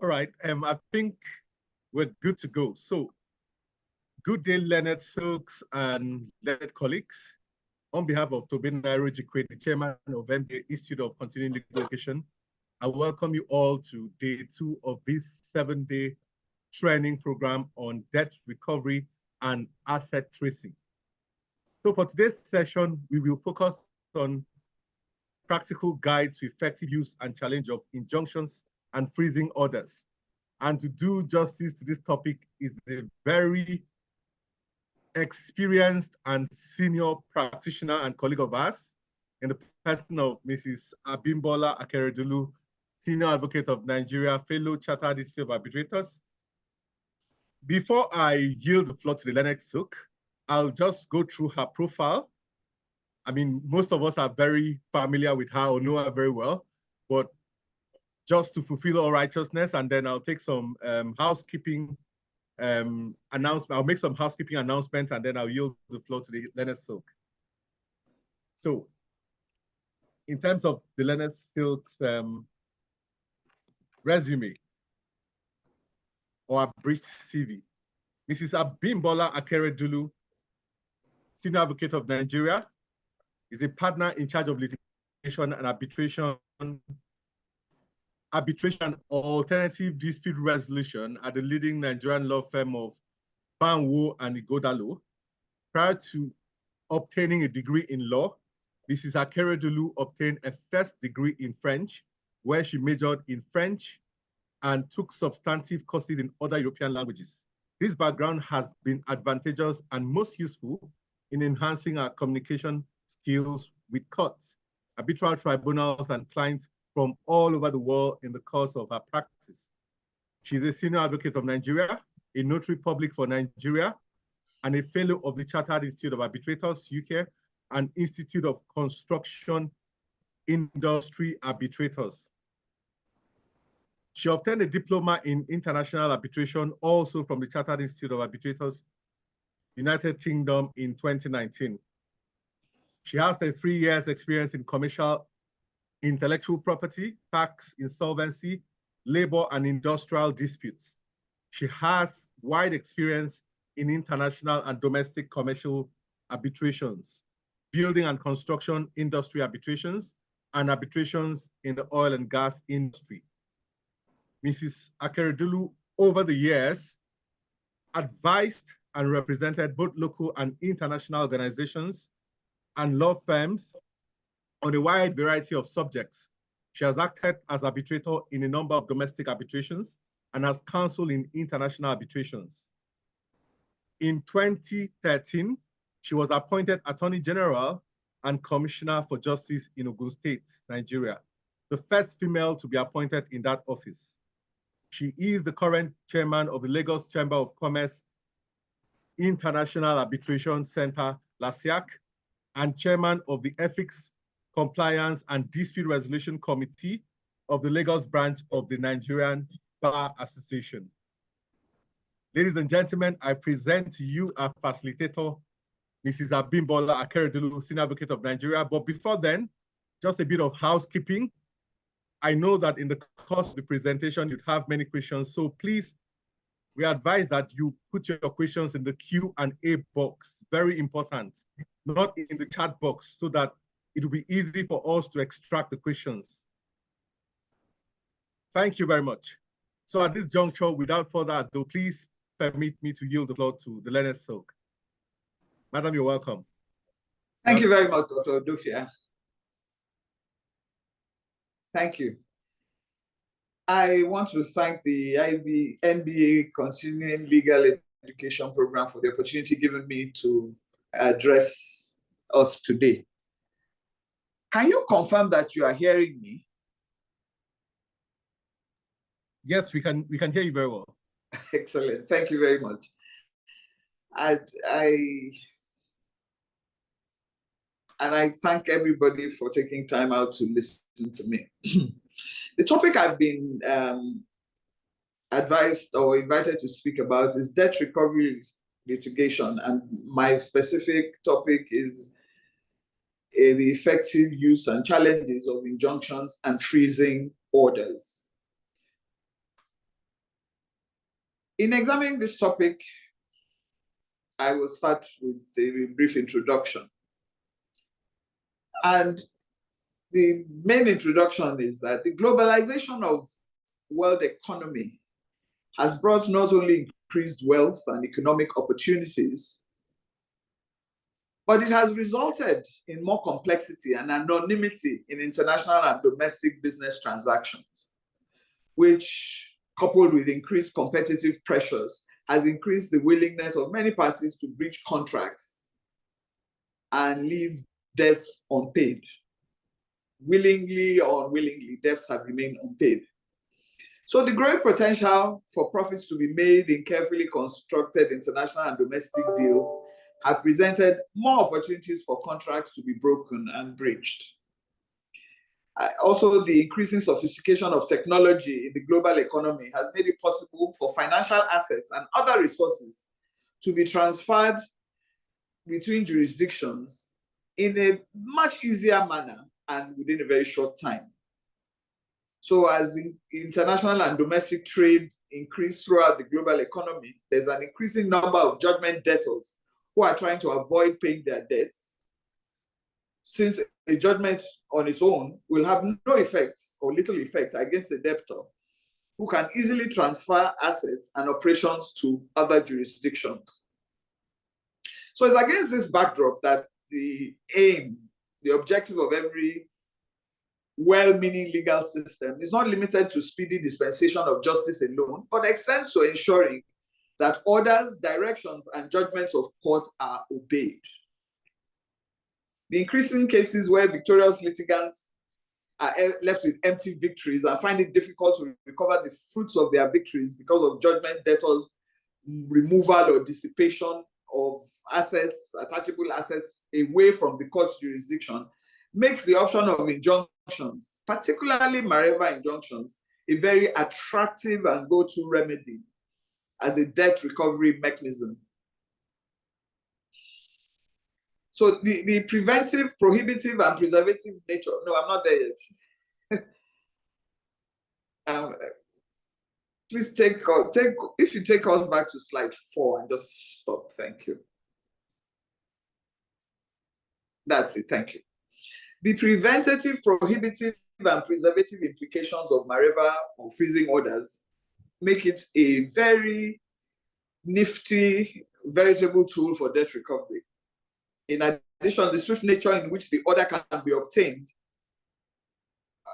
All right, I think we're good to go. So, good day, Leonard Silks and Leonard colleagues. On behalf of Tobin Nairo Jikwe, the chairman of MBA Institute of Continuing Legal Education, I welcome you all to day 2 of this 7-day training program on debt recovery and asset tracing. So for today's session, we will focus on practical guide to effective use and challenge of injunctions and freezing orders. And to do justice to this topic is a very experienced and senior practitioner and colleague of ours in the person of Mrs. Abimbola Akeredolu, Senior Advocate of Nigeria, Fellow Chartered Institute of Arbitrators. Before I yield the floor to the Leonard Silk, I'll just go through her profile. I mean, most of us are very familiar with her or know her very well, but just to fulfill all righteousness, and then I'll take some housekeeping announcement. I'll make some housekeeping announcements, and then I'll yield the floor to the Leonard Silk. So, in terms of the Leonard Silk's resume or a brief CV, Mrs. Abimbola Akeredolu, Senior Advocate of Nigeria, is a partner in charge of litigation and arbitration and alternative dispute resolution at the leading Nigerian law firm of Banwo and Igodalo. Prior to obtaining a degree in law, Mrs. Akeredolu obtained a first degree in French, where she majored in French and took substantive courses in other European languages. This background has been advantageous and most useful in enhancing our communication skills with courts, arbitral tribunals, and clients from all over the world in the course of her practice. She's a Senior Advocate of Nigeria, a Notary Public for Nigeria, and a Fellow of the Chartered Institute of Arbitrators, UK, and Institute of Construction Industry Arbitrators. She obtained a diploma in international arbitration, also from the Chartered Institute of Arbitrators, United Kingdom, in 2019. She has a 3 years experience in commercial intellectual property, tax, insolvency, labor, and industrial disputes. She has wide experience in international and domestic commercial arbitrations, building and construction industry arbitrations, and arbitrations in the oil and gas industry. Mrs. Akeredolu, over the years, advised and represented both local and international organizations and law firms on a wide variety of subjects. She has acted as arbitrator in a number of domestic arbitrations and as counsel in international arbitrations. In 2013, she was appointed Attorney General and Commissioner for Justice in Ogun State, Nigeria, the first female to be appointed in that office. She is the current chairman of the Lagos Chamber of Commerce International Arbitration Center, LASIAC, and chairman of the Ethics, Compliance, and Dispute Resolution Committee of the Lagos branch of the Nigerian Bar Association. Ladies and gentlemen, I present to you our facilitator, Mrs. Abimbola Akeredolu, Senior Advocate of Nigeria. But before then, just a bit of housekeeping. I know that in the course of the presentation, you'd have many questions. So please, we advise that you put your questions in the Q&A box, very important, not in the chat box, so that it will be easy for us to extract the questions. Thank you very much. So at this juncture, without further ado, please permit me to yield the floor to the Leonard Silk. Madam, you're welcome. Thank you very much, Dr. Odofia. Thank you. I want to thank the NBA Continuing Legal Education Program for the opportunity given me to address us today. Can you confirm that you are hearing me? Yes, we can hear you very well. Excellent. Thank you very much. I thank everybody for taking time out to listen to me. The topic I've been advised or invited to speak about is debt recovery litigation, and my specific topic is the effective use and challenges of injunctions and freezing orders. In examining this topic, I will start with a brief introduction. And the main introduction is that the globalization of world economy has brought not only increased wealth and economic opportunities, but it has resulted in more complexity and anonymity in international and domestic business transactions, which, coupled with increased competitive pressures, has increased the willingness of many parties to breach contracts and leave debts unpaid. Willingly or unwillingly, debts have remained unpaid. So the growing potential for profits to be made in carefully constructed international and domestic deals have presented more opportunities for contracts to be broken and breached. Also, the increasing sophistication of technology in the global economy has made it possible for financial assets and other resources to be transferred between jurisdictions in a much easier manner and within a very short time. So as international and domestic trade increase throughout the global economy, there's an increasing number of judgment debtors who are trying to avoid paying their debts, since a judgment on its own will have no effect or little effect against the debtor, who can easily transfer assets and operations to other jurisdictions. So it's against this backdrop that the aim, the objective of every well-meaning legal system is not limited to speedy dispensation of justice alone, but extends to ensuring that orders, directions, and judgments of courts are obeyed. The increasing cases where victorious litigants are left with empty victories and find it difficult to recover the fruits of their victories because of judgment debtors' removal or dissipation of assets, attachable assets, away from the court's jurisdiction, makes the option of injunctions, particularly Mareva injunctions, a very attractive and go-to remedy as a debt recovery mechanism. So the preventive, prohibitive, and preservative nature, no, I'm not there yet. Please if you take us back to slide 4 and just stop, thank you. That's it, thank you. The preventative, prohibitive, and preservative implications of Mareva or freezing orders make it a very nifty, veritable tool for debt recovery. In addition, the swift nature in which the order can be obtained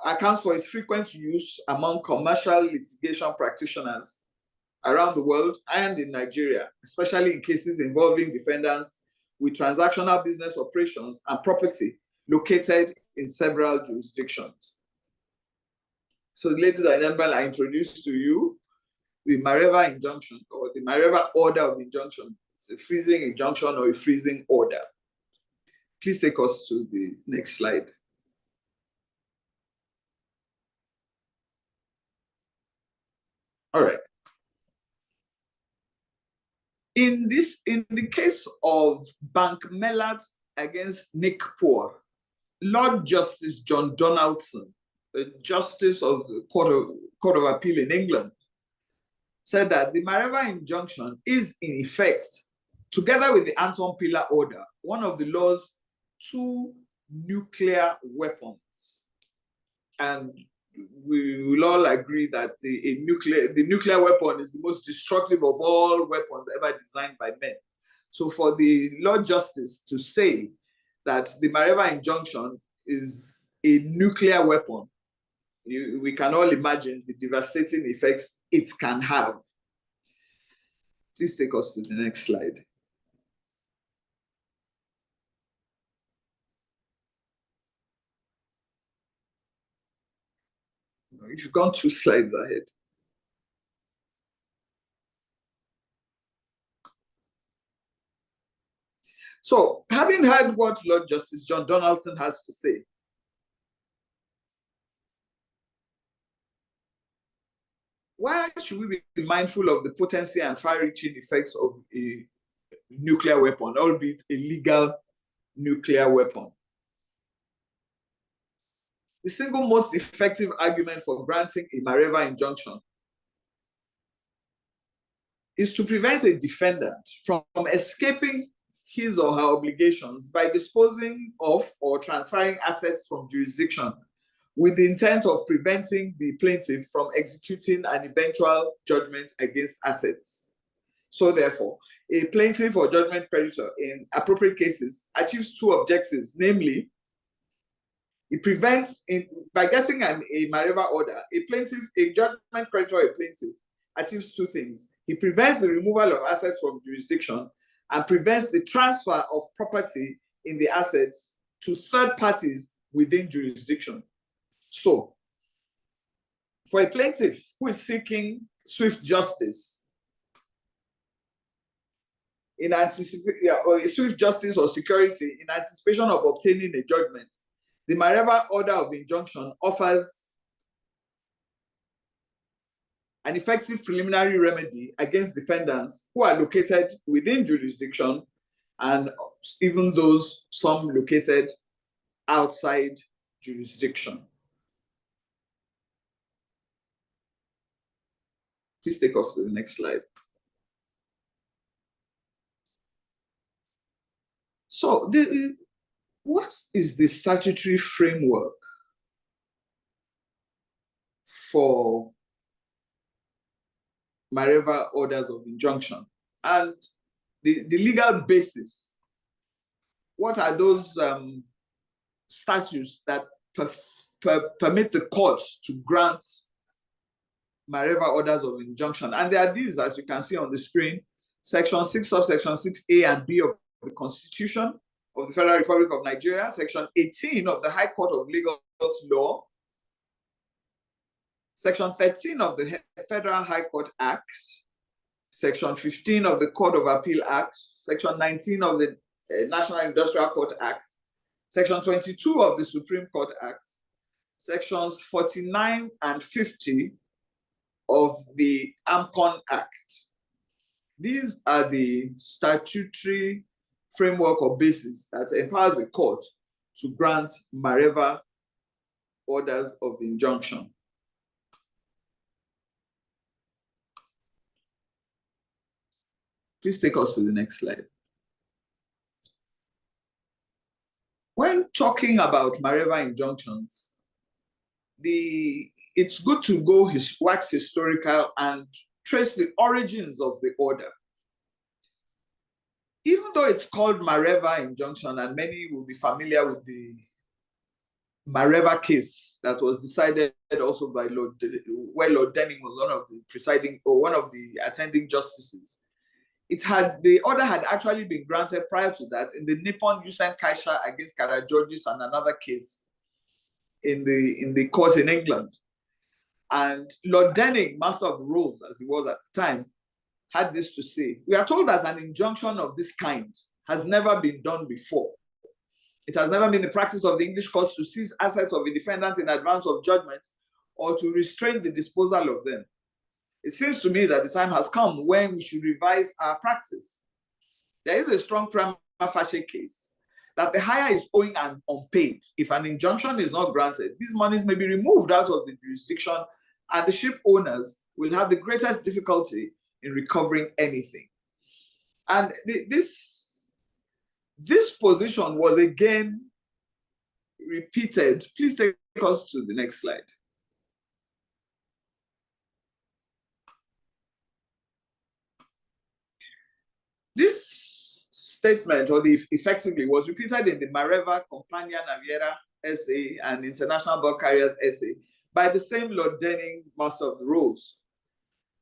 accounts for its frequent use among commercial litigation practitioners around the world and in Nigeria, especially in cases involving defendants with transactional business operations and property located in several jurisdictions. So, ladies and gentlemen, I introduce to you the Mareva injunction, or the Mareva order of injunction. It's a freezing injunction or a freezing order. Please take us to the next slide. All right. In the case of Bank Mellat against Nick Poor, Lord Justice John Donaldson, the Justice of the Court of Appeal in England, said that the Mareva injunction is in effect, together with the Anton Pillar order, one of the law's 2 nuclear weapons. And we will all agree that the nuclear weapon is the most destructive of all weapons ever designed by men. So for the Lord Justice to say that the Mareva injunction is a nuclear weapon, we can all imagine the devastating effects it can have. Please take us to the next slide. You've gone 2 slides ahead. So, having heard what Lord Justice John Donaldson has to say, why should we be mindful of the potency and far-reaching effects of a nuclear weapon, albeit a legal nuclear weapon? The single most effective argument for granting a Mareva injunction is to prevent a defendant from escaping his or her obligations by disposing of or transferring assets from jurisdiction with the intent of preventing the plaintiff from executing an eventual judgment against assets. So therefore, a plaintiff or judgment creditor in appropriate cases achieves two objectives, namely, it prevents, by getting a Mareva order, a judgment creditor or a plaintiff achieves two things. He prevents the removal of assets from jurisdiction and prevents the transfer of property in the assets to third parties within jurisdiction. So, for a plaintiff who is seeking swift justice, or swift justice or security in anticipation of obtaining a judgment, the Mareva order of injunction offers an effective preliminary remedy against defendants who are located within jurisdiction, and even some located outside jurisdiction. Please take us to the next slide. So, what is the statutory framework for Mareva orders of injunction and the legal basis? What are those statutes that permit the courts to grant Mareva orders of injunction? And there are these, as you can see on the screen: Section 6, subsection 6A and B of the Constitution of the Federal Republic of Nigeria, Section 18 of the High Court of Lagos Law, Section 13 of the Federal High Court Act, Section 15 of the Court of Appeal Act, Section 19 of the National Industrial Court Act, Section 22 of the Supreme Court Act, Sections 49 and 50 of the AMCON Act. These are the statutory framework or basis that empowers the court to grant Mareva orders of injunction. Please take us to the next slide. When talking about Mareva injunctions, it's good to go wax historical and trace the origins of the order. Even though it's called Mareva injunction, and many will be familiar with the Mareva case that was decided also by where Lord Denning was one of the presiding or one of the attending justices. The order had actually been granted prior to that in the Nippon Yusen Kaisha against Karageorgis and another case in the court in England. And Lord Denning, Master of the Rolls, as he was at the time, had this to say: we are told that an injunction of this kind has never been done before. It has never been the practice of the English courts to seize assets of a defendant in advance of judgment or to restrain the disposal of them. It seems to me that the time has come when we should revise our practice. There is a strong prima facie case that the hire is owing and unpaid. If an injunction is not granted, these monies may be removed out of the jurisdiction, and the ship owners will have the greatest difficulty in recovering anything. And this position was again repeated. Please take us to the next slide. This statement, or effectively, was repeated in the Mareva Compagnia Naviera essay and International Bulk Carriers essay by the same Lord Denning, Master of the Rolls,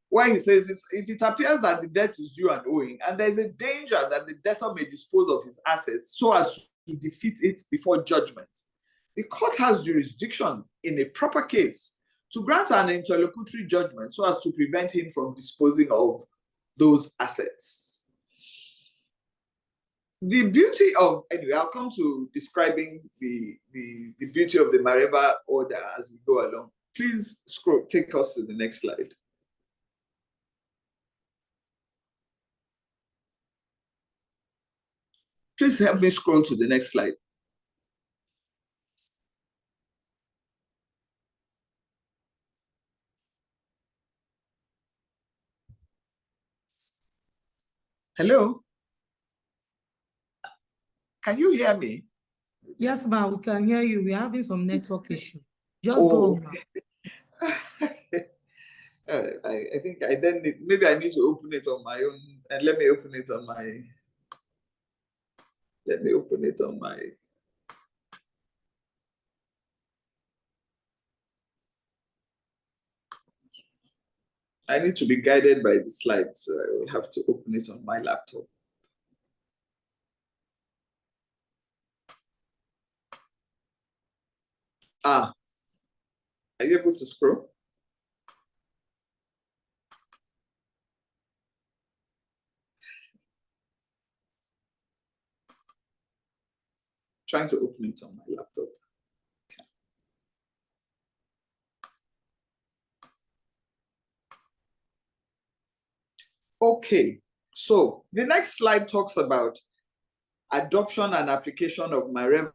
where he says, if it appears that the debt is due and owing, and there is a danger that the debtor may dispose of his assets so as to defeat it before judgment, the court has jurisdiction in a proper case to grant an interlocutory judgment so as to prevent him from disposing of those assets. The beauty of, anyway, I'll come to describing the beauty of the Mareva order as we go along. Please take us to the next slide. Please help me scroll to the next slide. Hello? Can you hear me? Yes, ma'am, we can hear you. We're having some network issue. Just go on, ma'am. I think I then maybe I need to open it on my own, and let me open it on my. I need to be guided by the slides, so I will have to open it on my laptop. Are you able to scroll? Trying to open it on my laptop. Okay, so the next slide talks about adoption and application of Mareva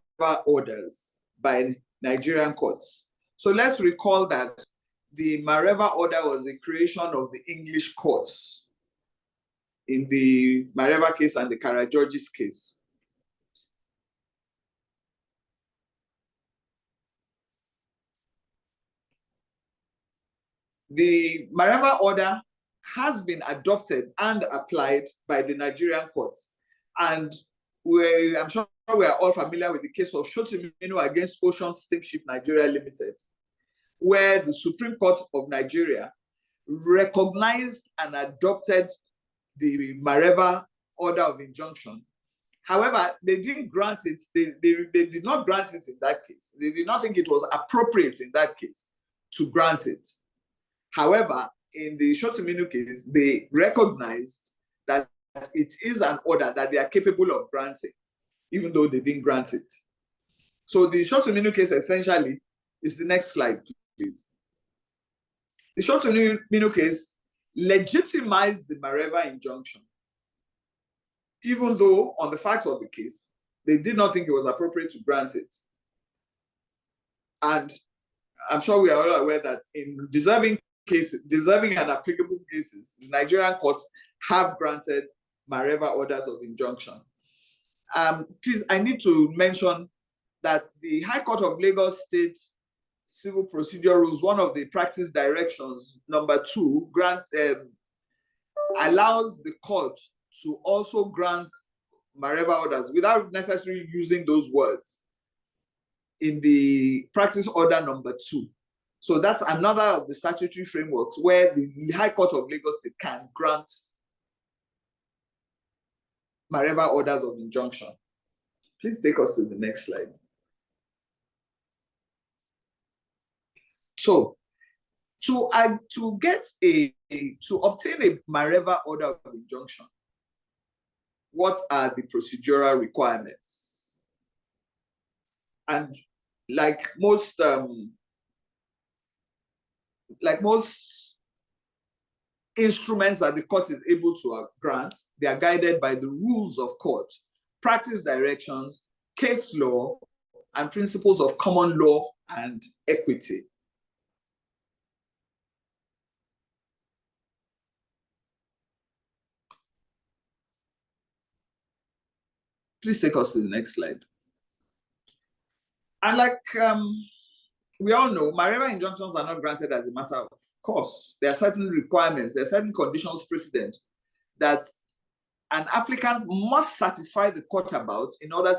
orders by Nigerian courts. So let's recall that the Mareva order was the creation of the English courts in the Mareva case and the Kara-Georges case. The Mareva order has been adopted and applied by the Nigerian courts. And I'm sure we are all familiar with the case of Shotiminu against Ocean Steamship Nigeria Limited, where the Supreme Court of Nigeria recognized and adopted the Mareva order of injunction. However, they didn't grant it. They did not grant it in that case. They did not think it was appropriate in that case to grant it. However, in the Shotiminu case, they recognized that it is an order that they are capable of granting, even though they didn't grant it. So the Shotiminu case essentially is the next slide, please. The Shotiminu case legitimized the Mareva injunction, even though on the facts of the case, they did not think it was appropriate to grant it. And I'm sure we are all aware that in deserving and applicable cases, the Nigerian courts have granted Mareva orders of injunction. Please, I need to mention that the High Court of Lagos State Civil Procedure Rules, one of the practice directions, number 2, allows the court to also grant Mareva orders without necessarily using those words in the practice order number 2. So that's another of the statutory frameworks where the High Court of Lagos State can grant Mareva orders of injunction. Please take us to the next slide. So to obtain a Mareva order of injunction, what are the procedural requirements? And like most instruments that the court is able to grant, they are guided by the rules of court, practice directions, case law, and principles of common law and equity. Please take us to the next slide. And like we all know, Mareva injunctions are not granted as a matter of course. There are certain requirements, there are certain conditions precedent that an applicant must satisfy the court about in order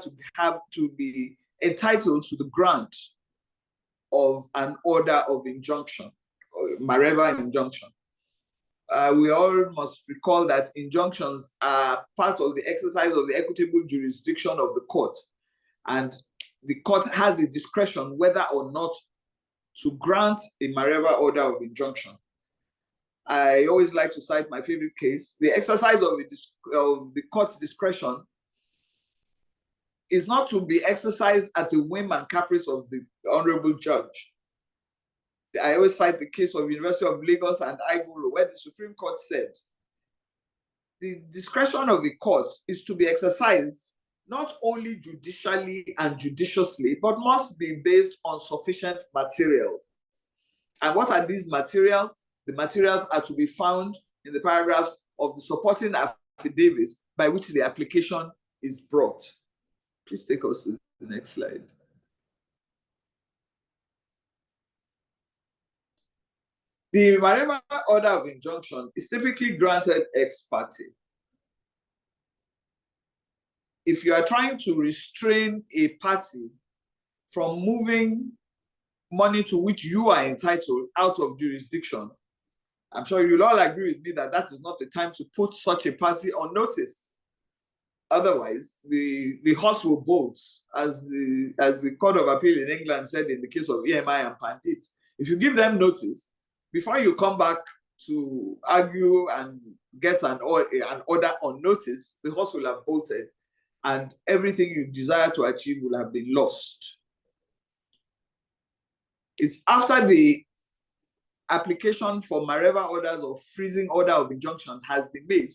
to be entitled to the grant of an order of injunction, or Mareva injunction. We all must recall that injunctions are part of the exercise of the equitable jurisdiction of the court, and the court has a discretion whether or not to grant a Mareva order of injunction. I always like to cite my favorite case. The exercise of the court's discretion is not to be exercised at the whim and caprice of the honorable judge. I always cite the case of University of Lagos and Igoro, where the Supreme Court said the discretion of the court is to be exercised not only judicially and judiciously, but must be based on sufficient materials. And what are these materials? The materials are to be found in the paragraphs of the supporting affidavit by which the application is brought. Please take us to the next slide. The Mareva order of injunction is typically granted ex parte. If you are trying to restrain a party from moving money to which you are entitled out of jurisdiction, I'm sure you'll all agree with me that that is not the time to put such a party on notice. Otherwise, the horse will bolt, as the Court of Appeal in England said in the case of EMI and Pandit. If you give them notice, before you come back to argue and get an order on notice, the horse will have bolted and everything you desire to achieve will have been lost. It's after the application for Mareva orders or freezing order of injunction has been made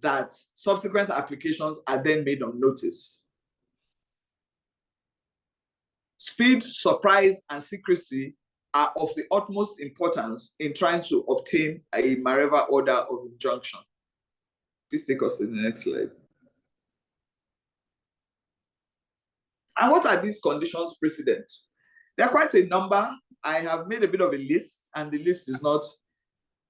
that subsequent applications are then made on notice. Speed, surprise, and secrecy are of the utmost importance in trying to obtain a Mareva order of injunction. Please take us to the next slide. And what are these conditions precedent? There are quite a number. I have made a bit of a list, and the list is not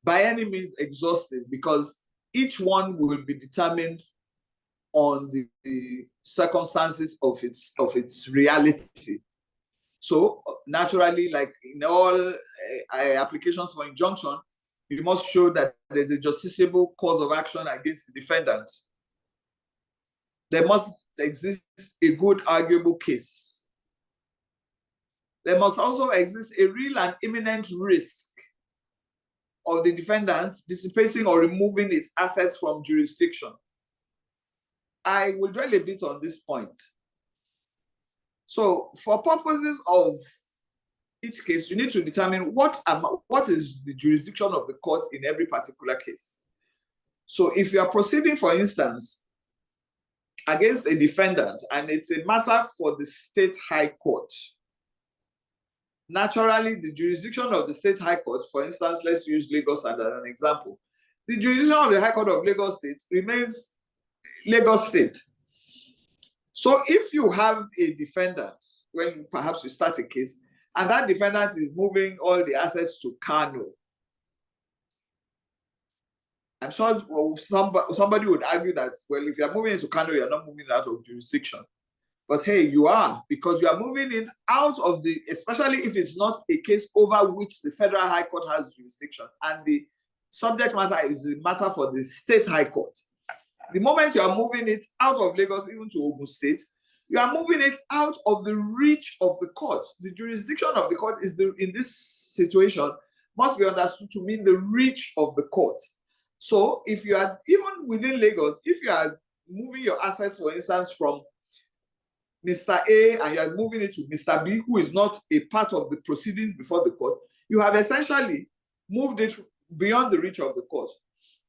by any means exhaustive because each one will be determined on the circumstances of its reality. So naturally, like in all applications for injunction, you must show that there's a justiciable cause of action against the defendant. There must exist a good arguable case. There must also exist a real and imminent risk of the defendant dissipating or removing its assets from jurisdiction. I will dwell a bit on this point. So for purposes of each case, you need to determine what is the jurisdiction of the court in every particular case. So if you are proceeding, for instance, against a defendant and it's a matter for the state high court, naturally, the jurisdiction of the state high court, for instance, let's use Lagos as an example. The jurisdiction of the High Court of Lagos State remains Lagos State. So if you have a defendant, when perhaps you start a case, and that defendant is moving all the assets to Kano, I'm sure somebody would argue that, well, if you're moving it to Kano, you're not moving it out of jurisdiction. But hey, you are, because you are moving it out of the, especially if it's not a case over which the Federal High Court has jurisdiction, and the subject matter is the matter for the State High Court. The moment you are moving it out of Lagos, even to Ogun State, you are moving it out of the reach of the court. The jurisdiction of the court is in this situation must be understood to mean the reach of the court. So if you are even within Lagos, if you are moving your assets, for instance, from Mr. A and you are moving it to Mr. B, who is not a part of the proceedings before the court, you have essentially moved it beyond the reach of the court.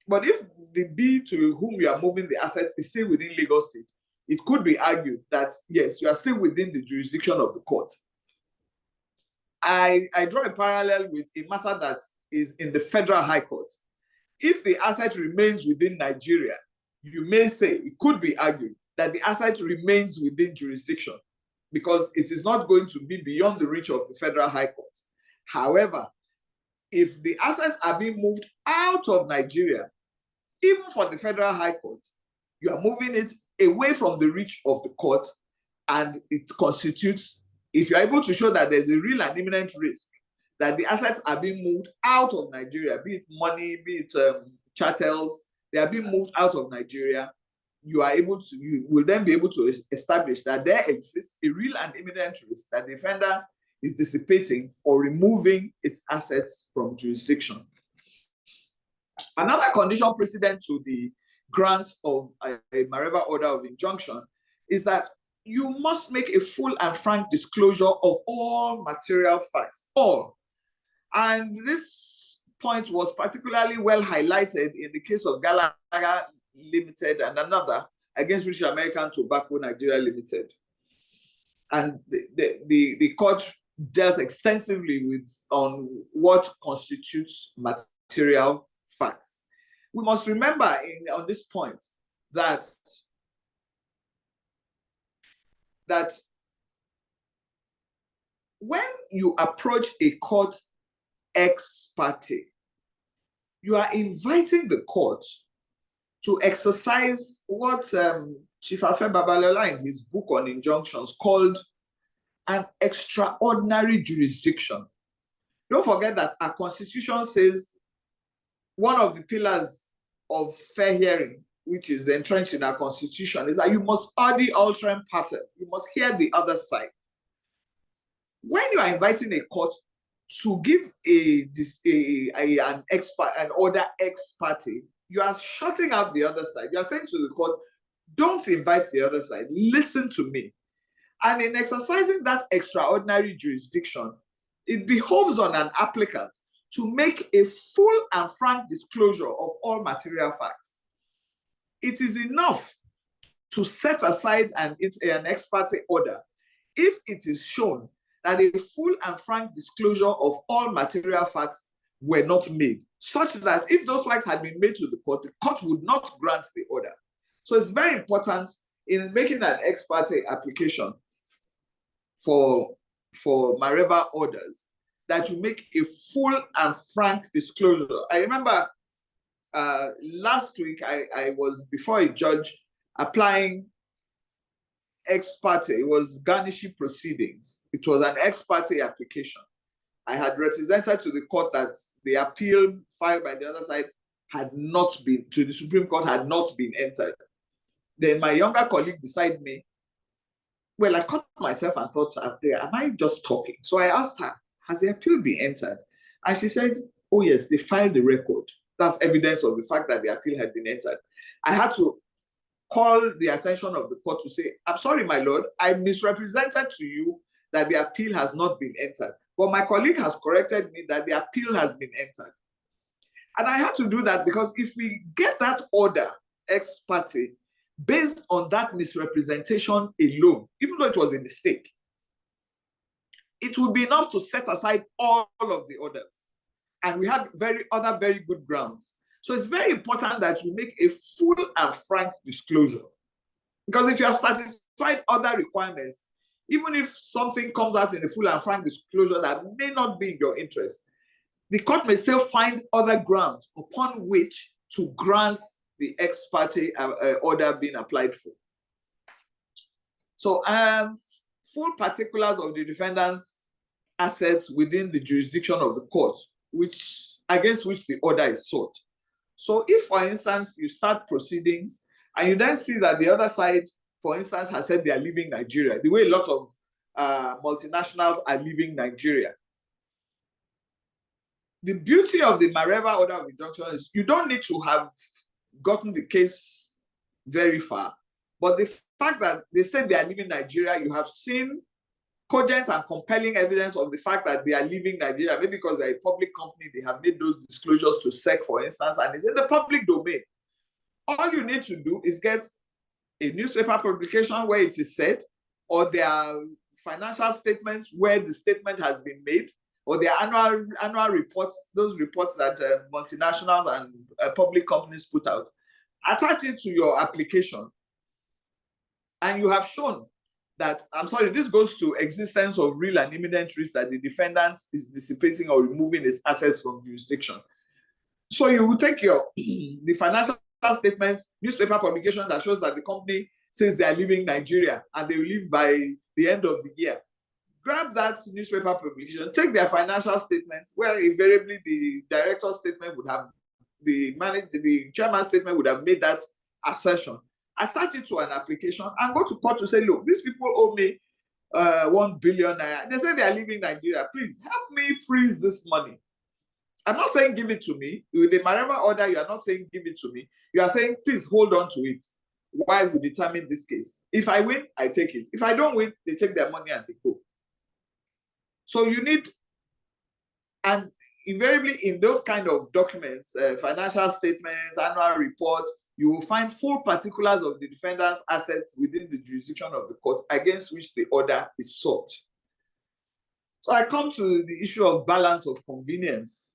But if the B to whom you are moving the assets is still within Lagos State, it could be argued that, yes, you are still within the jurisdiction of the court. I draw a parallel with a matter that is in the Federal High Court. If the asset remains within Nigeria, you may say, it could be argued that the asset remains within jurisdiction because it is not going to be beyond the reach of the Federal High Court. However, if the assets are being moved out of Nigeria, even for the Federal High Court, you are moving it away from the reach of the court, and it constitutes, if you're able to show that there's a real and imminent risk that the assets are being moved out of Nigeria, be it money, be it chattels, they are being moved out of Nigeria, you will then be able to establish that there exists a real and imminent risk that the defendant is dissipating or removing its assets from jurisdiction. Another condition precedent to the grant of a Mareva order of injunction is that you must make a full and frank disclosure of all material facts, all. And this point was particularly well highlighted in the case of Gallagher Limited and another against British American Tobacco Nigeria Limited. And the court dealt extensively on what constitutes material facts. we must remember on this point that when you approach a court ex parte, you are inviting the court to exercise what Chief Afe Babalola in his book on injunctions called an extraordinary jurisdiction. Don't forget that our constitution says one of the pillars of fair hearing, which is entrenched in our constitution, is that you must audi alteram partem. You must hear the other side. When you are inviting a court to give an order ex parte, you are shutting out the other side. You are saying to the court, don't invite the other side, listen to me. And in exercising that extraordinary jurisdiction, it behoves on an applicant to make a full and frank disclosure of all material facts. It is enough to set aside an ex parte order if it is shown that a full and frank disclosure of all material facts were not made, such that if those facts had been made to the court would not grant the order. So it's very important in making an ex parte application for Mareva orders that you make a full and frank disclosure. I remember last week I was before a judge applying ex parte. It was garnishing proceedings. It was an ex parte application. I had represented to the court that the appeal filed by the other side had not been, to the Supreme Court, had not been entered. Then my younger colleague beside me, well, I caught myself and thought, am I just talking? So I asked her, has the appeal been entered? And she said, oh yes, they filed the record. That's evidence of the fact that the appeal had been entered. I had to call the attention of the court to say, I'm sorry, my lord, I misrepresented to you that the appeal has not been entered. But my colleague has corrected me that the appeal has been entered. And I had to do that because if we get that order ex parte based on that misrepresentation alone, even though it was a mistake, it would be enough to set aside all of the orders. And we had other very good grounds. So it's very important that we make a full and frank disclosure. Because if you are satisfied other requirements, even if something comes out in a full and frank disclosure that may not be in your interest, the court may still find other grounds upon which to grant the ex parte order being applied for. So full particulars of the defendant's assets within the jurisdiction of the court, against which the order is sought. So if, for instance, you start proceedings and you then see that the other side, for instance, has said they are leaving Nigeria, the way a lot of multinationals are leaving Nigeria. The beauty of the Mareva order of injunction is you don't need to have gotten the case very far, but the fact that they said they are leaving Nigeria, you have seen cogent and compelling evidence of the fact that they are leaving Nigeria, maybe because they're a public company, they have made those disclosures to SEC, for instance, and it's in the public domain. All you need to do is get a newspaper publication where it is said, or their financial statements where the statement has been made, or their annual reports, those reports that multinationals and public companies put out. Attach it to your application, and you have shown that, I'm sorry, this goes to existence of real and imminent risk that the defendant is dissipating or removing his assets from jurisdiction. So you will take the financial statements, newspaper publication that shows that the company says they are leaving Nigeria and they will leave by the end of the year. Grab that newspaper publication, take their financial statements, where invariably the director's statement would have, the chairman's statement would have made that assertion. Attach it to an application and go to court to say, look, these people owe me 1 billion naira. They say they are leaving Nigeria. Please help me freeze this money. I'm not saying give it to me. With the Mareva order, you are not saying give it to me. You are saying, please hold on to it while we determine this case. If I win, I take it. If I don't win, they take their money and they go. So you need, and invariably in those kind of documents, financial statements, annual reports, you will find full particulars of the defendant's assets within the jurisdiction of the court against which the order is sought. So I come to the issue of balance of convenience.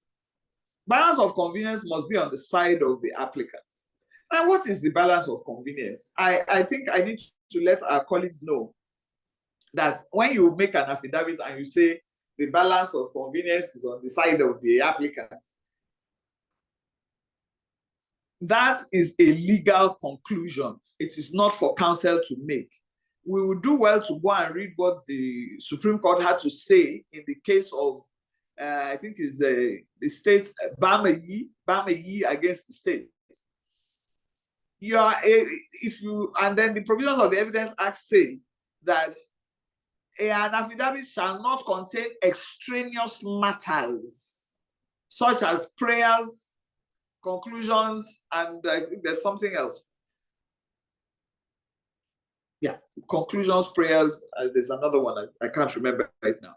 balance of convenience must be on the side of the applicant. Now, what is the balance of convenience? I think I need to let our colleagues know that when you make an affidavit and you say the balance of convenience is on the side of the applicant, that is a legal conclusion. It is not for counsel to make. We would do well to go and read what the Supreme Court had to say in the case of, I think is the state's Bameyi against the state. And then the provisions of the Evidence Act say that an affidavit shall not contain extraneous matters, such as prayers, conclusions, and I think there's something else. Yeah, conclusions, prayers, there's another one I can't remember right now.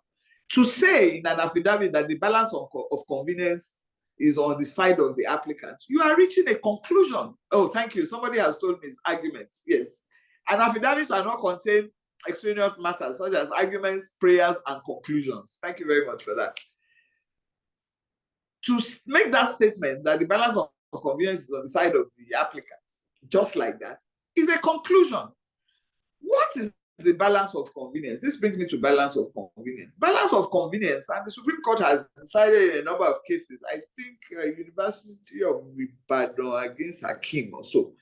To say in an affidavit that the balance of convenience is on the side of the applicant, you are reaching a conclusion. Oh, thank you. Somebody has told me it's arguments. Yes. An affidavit shall not contain extraneous matters such as arguments, prayers, and conclusions. Thank you very much for that. To make that statement that the balance of convenience is on the side of the applicant, just like that, is a conclusion. What is the balance of convenience? This brings me to balance of convenience. Balance of convenience, and the Supreme Court has decided in a number of cases, I think University of Ibadan against Hakim or so.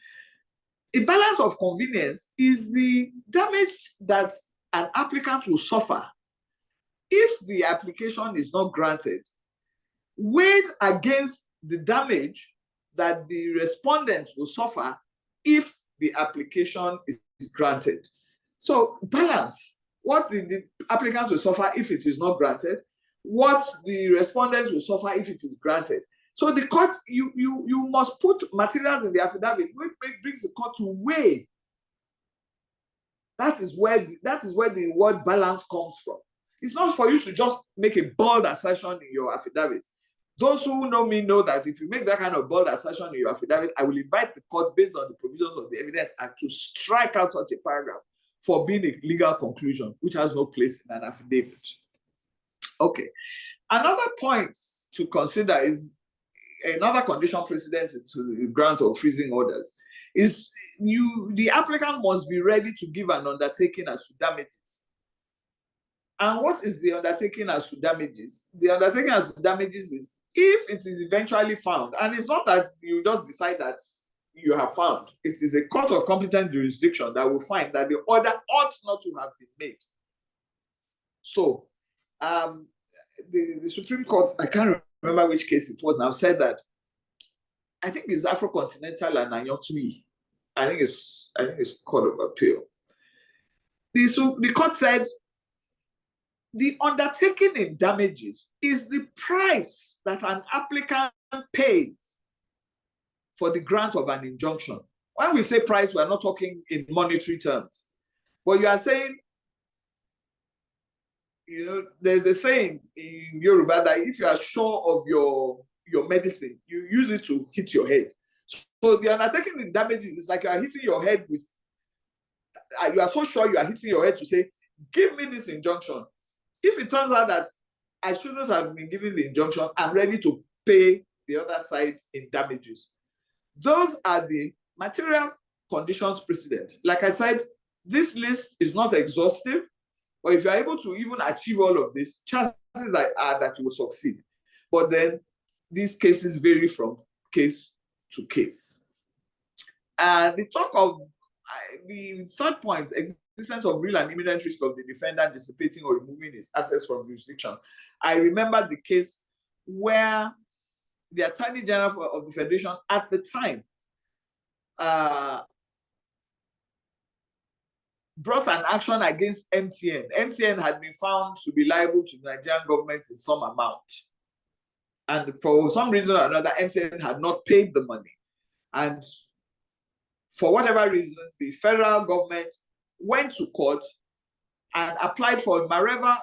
A balance of convenience is the damage that an applicant will suffer if the application is not granted, weighed against the damage that the respondent will suffer if the application is granted. So balance what the applicant will suffer if it is not granted, what the respondents will suffer if it is granted. So the court, you must put materials in the affidavit which brings the court to weigh. That is where the word balance comes from. It's not for you to just make a bold assertion in your affidavit. Those who know me know that if you make that kind of bold assertion in your affidavit, I will invite the court, based on the provisions of the Evidence Act, to strike out such a paragraph for being a legal conclusion, which has no place in an affidavit. Okay. Another point to consider is another condition precedent to the grant of freezing orders is the applicant must be ready to give an undertaking as to damages. And what is the undertaking as to damages? The undertaking as to damages is if it is eventually found, and it's not that you just decide that you have found, it is a court of competent jurisdiction that will find that the order ought not to have been made. So the Supreme Court, I can't remember which case it was now, said that, I think it's Afro-Continental and Anyotui. I think it's Court of Appeal. The court said the undertaking in damages is the price that an applicant pays for the grant of an injunction. When we say price, we're not talking in monetary terms. But you are saying, there's a saying in Yoruba that if you are sure of your medicine, you use it to hit your head. So the undertaking in damages is like you are hitting your head with, you are so sure you are hitting your head to say, give me this injunction. If it turns out that I shouldn't have been given the injunction, I'm ready to pay the other side in damages. Those are the material conditions precedent. Like I said, this list is not exhaustive, but if you're able to even achieve all of this, chances are that you will succeed. But then these cases vary from case to case. And the talk of the third point, existence of real and imminent risk of the defendant dissipating or removing his assets from jurisdiction. I remember the case where the Attorney General of the Federation at the time brought an action against MTN. MTN had been found to be liable to the Nigerian government in some amount. And for some reason or another, MTN had not paid the money. And for whatever reason, the federal government went to court and applied for Mareva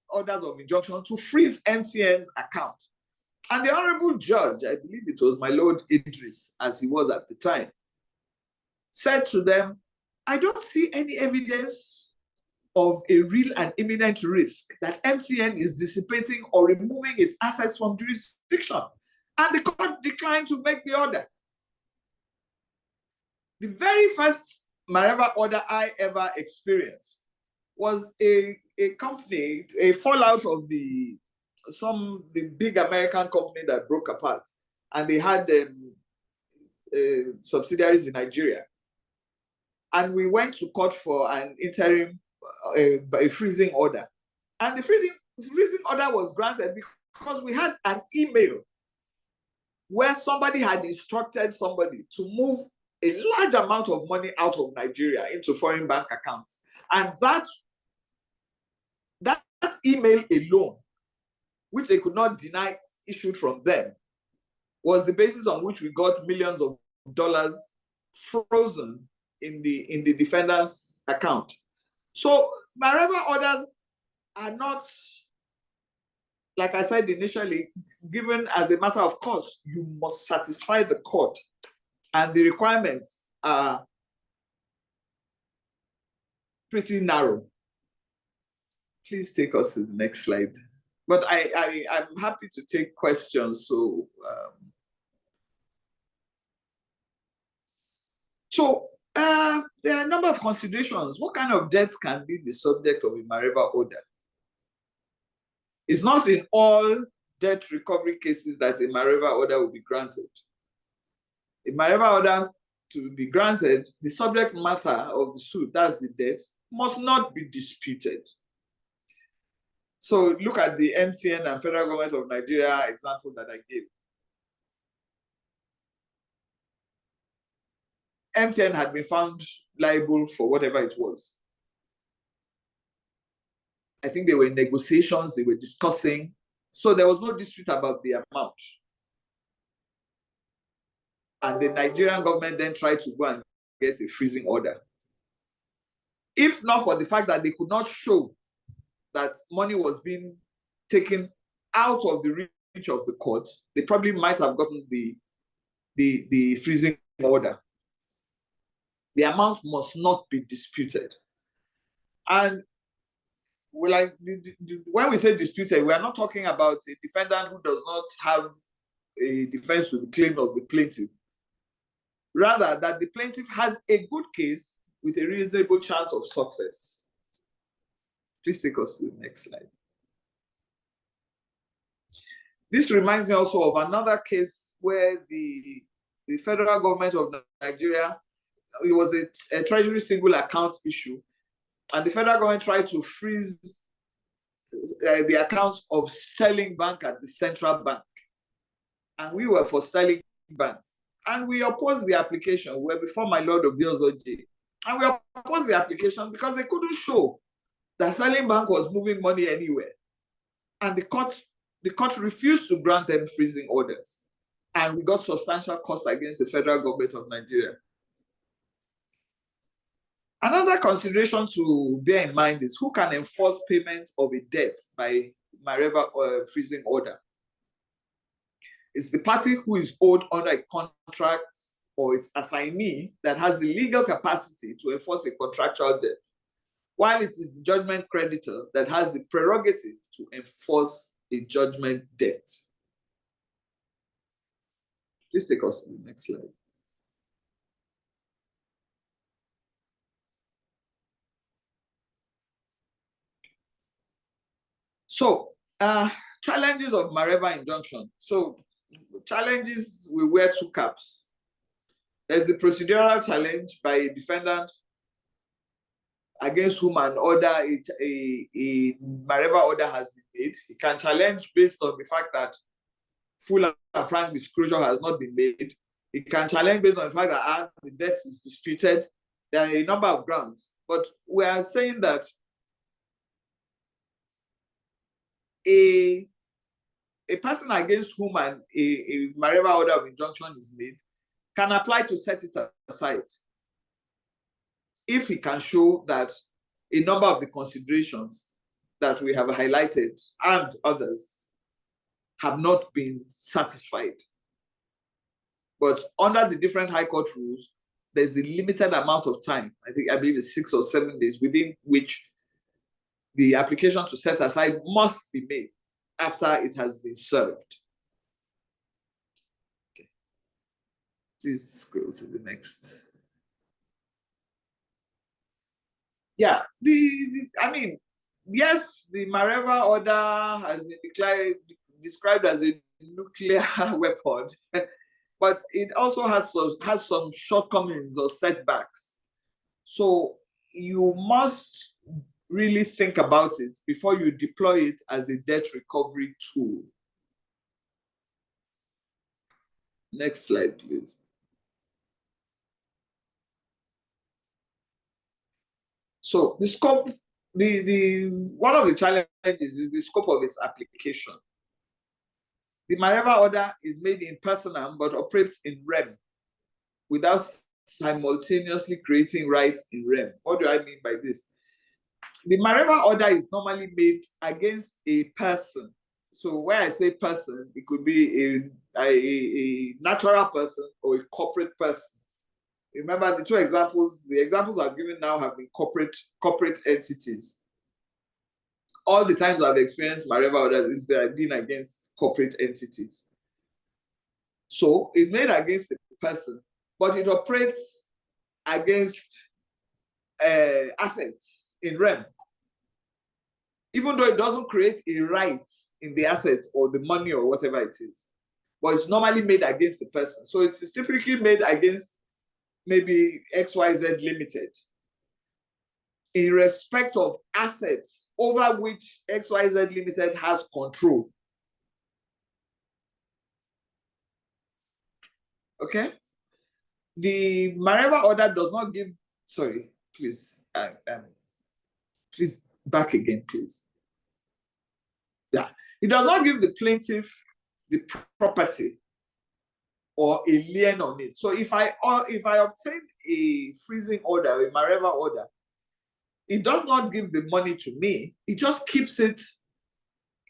orders of injunction to freeze MTN's account. And the honorable judge, I believe it was my Lord Idris, as he was at the time, said to them, I don't see any evidence of a real and imminent risk that MTN is dissipating or removing its assets from jurisdiction. And the court declined to make the order. The very first Mareva order I ever experienced was a company, a fallout of the big American company that broke apart, and they had subsidiaries in Nigeria. And we went to court for an interim, a freezing order. And the freezing order was granted because we had an email where somebody had instructed somebody to move a large amount of money out of Nigeria into foreign bank accounts. And that email alone, which they could not deny issued from them, was the basis on which we got millions of dollars frozen in the defendant's account. So Mareva orders are not, like I said initially, given as a matter of course. You must satisfy the court, and the requirements are pretty narrow. Please take us to the next slide. But I'm happy to take questions. So, there are a number of considerations. What kind of debts can be the subject of a Mareva order? It's not in all debt recovery cases that a Mareva order will be granted. A Mareva order to be granted, the subject matter of the suit, that's the debt, must not be disputed. So look at the MTN and Federal Government of Nigeria example that I gave. MTN had been found liable for whatever it was. I think they were in negotiations, they were discussing. So there was no dispute about the amount. And the Nigerian government then tried to go and get a freezing order. If not for the fact that they could not show that money was being taken out of the reach of the court, they probably might have gotten the freezing order. The amount must not be disputed. And when we say disputed, we are not talking about a defendant who does not have a defense to the claim of the plaintiff. Rather, that the plaintiff has a good case with a reasonable chance of success. Please take us to the next slide. This reminds me also of another case where the federal government of Nigeria, it was a treasury single account issue, and the federal government tried to freeze the accounts of Sterling Bank at the central bank. And we were for Sterling Bank. And we opposed the application. We were before my Lord Obiozoje. And we opposed the application because they couldn't show that Sterling Bank was moving money anywhere. And the court refused to grant them freezing orders. And we got substantial costs against the federal government of Nigeria. Another consideration to bear in mind is who can enforce payment of a debt by Mareva freezing order. It's the party who is owed under a contract or its assignee that has the legal capacity to enforce a contractual debt, while it is the judgment creditor that has the prerogative to enforce a judgment debt. Please take us to the next slide. So, challenges of Mareva injunction. So, challenges, we wear two caps. There's the procedural challenge by a defendant against whom an order, a Mareva order has been made. He can challenge based on the fact that full and frank disclosure has not been made. He can challenge based on the fact that the debt is disputed. There are a number of grounds. But we are saying that a person against whom a Mareva order of injunction is made can apply to set it aside if he can show that a number of the considerations that we have highlighted and others have not been satisfied. But under the different High Court rules, there's a limited amount of time, I believe it's 6 or 7 days, within which the application to set aside must be made after it has been served. Please scroll to the next. Yeah, I mean, yes, the Mareva order has been described as a nuclear weapon, but it also has some shortcomings or setbacks. So you must really think about it before you deploy it as a debt recovery tool. Next slide, please. So the scope, one of the challenges is the scope of its application. The Mareva order is made in personam but operates in rem without simultaneously creating rights in rem. What do I mean by this? The Mareva order is normally made against a person. So when I say person, it could be a natural person or a corporate person. Remember the examples I've given now have been corporate entities. All the times I've experienced Mareva orders is been against corporate entities. So it's made against the person, but it operates against assets in rem. Even though it doesn't create a right in the asset or the money or whatever it is, but it's normally made against the person. So it's typically made against maybe XYZ Limited in respect of assets over which XYZ Limited has control. Okay? The Mareva order does not give, sorry, please, please back again, please. Yeah, it does not give the plaintiff the property or a lien on it. So if I obtain a freezing order, a Mareva order, it does not give the money to me. It just keeps it.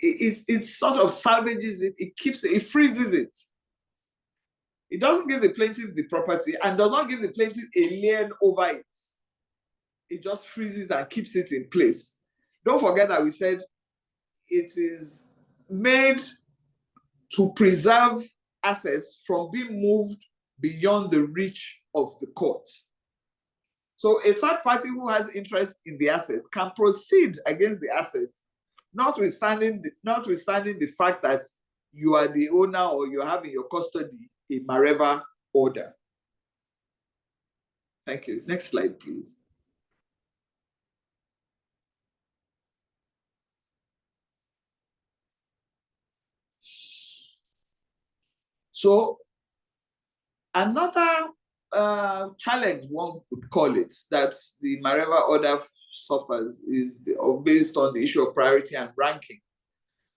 It sort of salvages it. It keeps it. It freezes it. It doesn't give the plaintiff the property and does not give the plaintiff a lien over it. It just freezes and keeps it in place. Don't forget that we said it is made to preserve assets from being moved beyond the reach of the court. So a third party who has interest in the asset can proceed against the asset, notwithstanding the fact that you are the owner or you have in your custody a Mareva order. Thank you. Next slide, please. So another challenge, one could call it, that the Mareva order suffers is based on the issue of priority and ranking.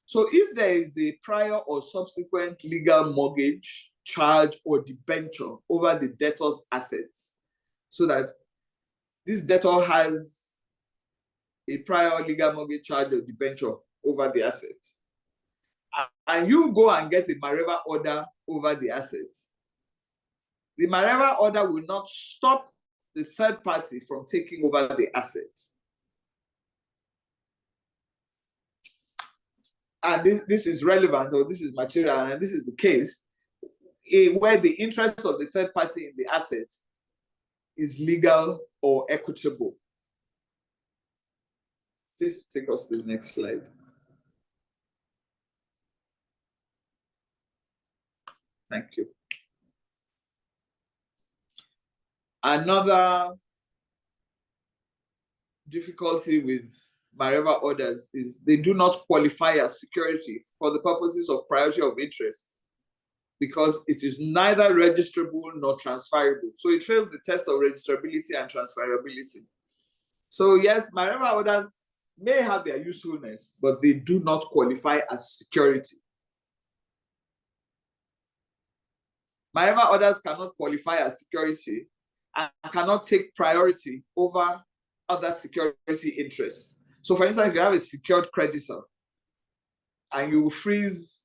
So if there is a prior or subsequent legal mortgage, charge, or debenture over the debtor's assets, so that this debtor has a prior legal mortgage, charge, or debenture over the asset, and you go and get a Mareva order over the assets, the Mareva order will not stop the third party from taking over the asset. And this is relevant, or this is material, and this is the case where the interest of the third party in the asset is legal or equitable. Please take us to the next slide. Thank you. Another difficulty with Mareva orders is they do not qualify as security for the purposes of priority of interest because it is neither registrable nor transferable. So it fails the test of registrability and transferability. So yes, Mareva orders may have their usefulness, but they do not qualify as security. Mareva orders cannot qualify as security and cannot take priority over other security interests. So for instance, if you have a secured creditor and you freeze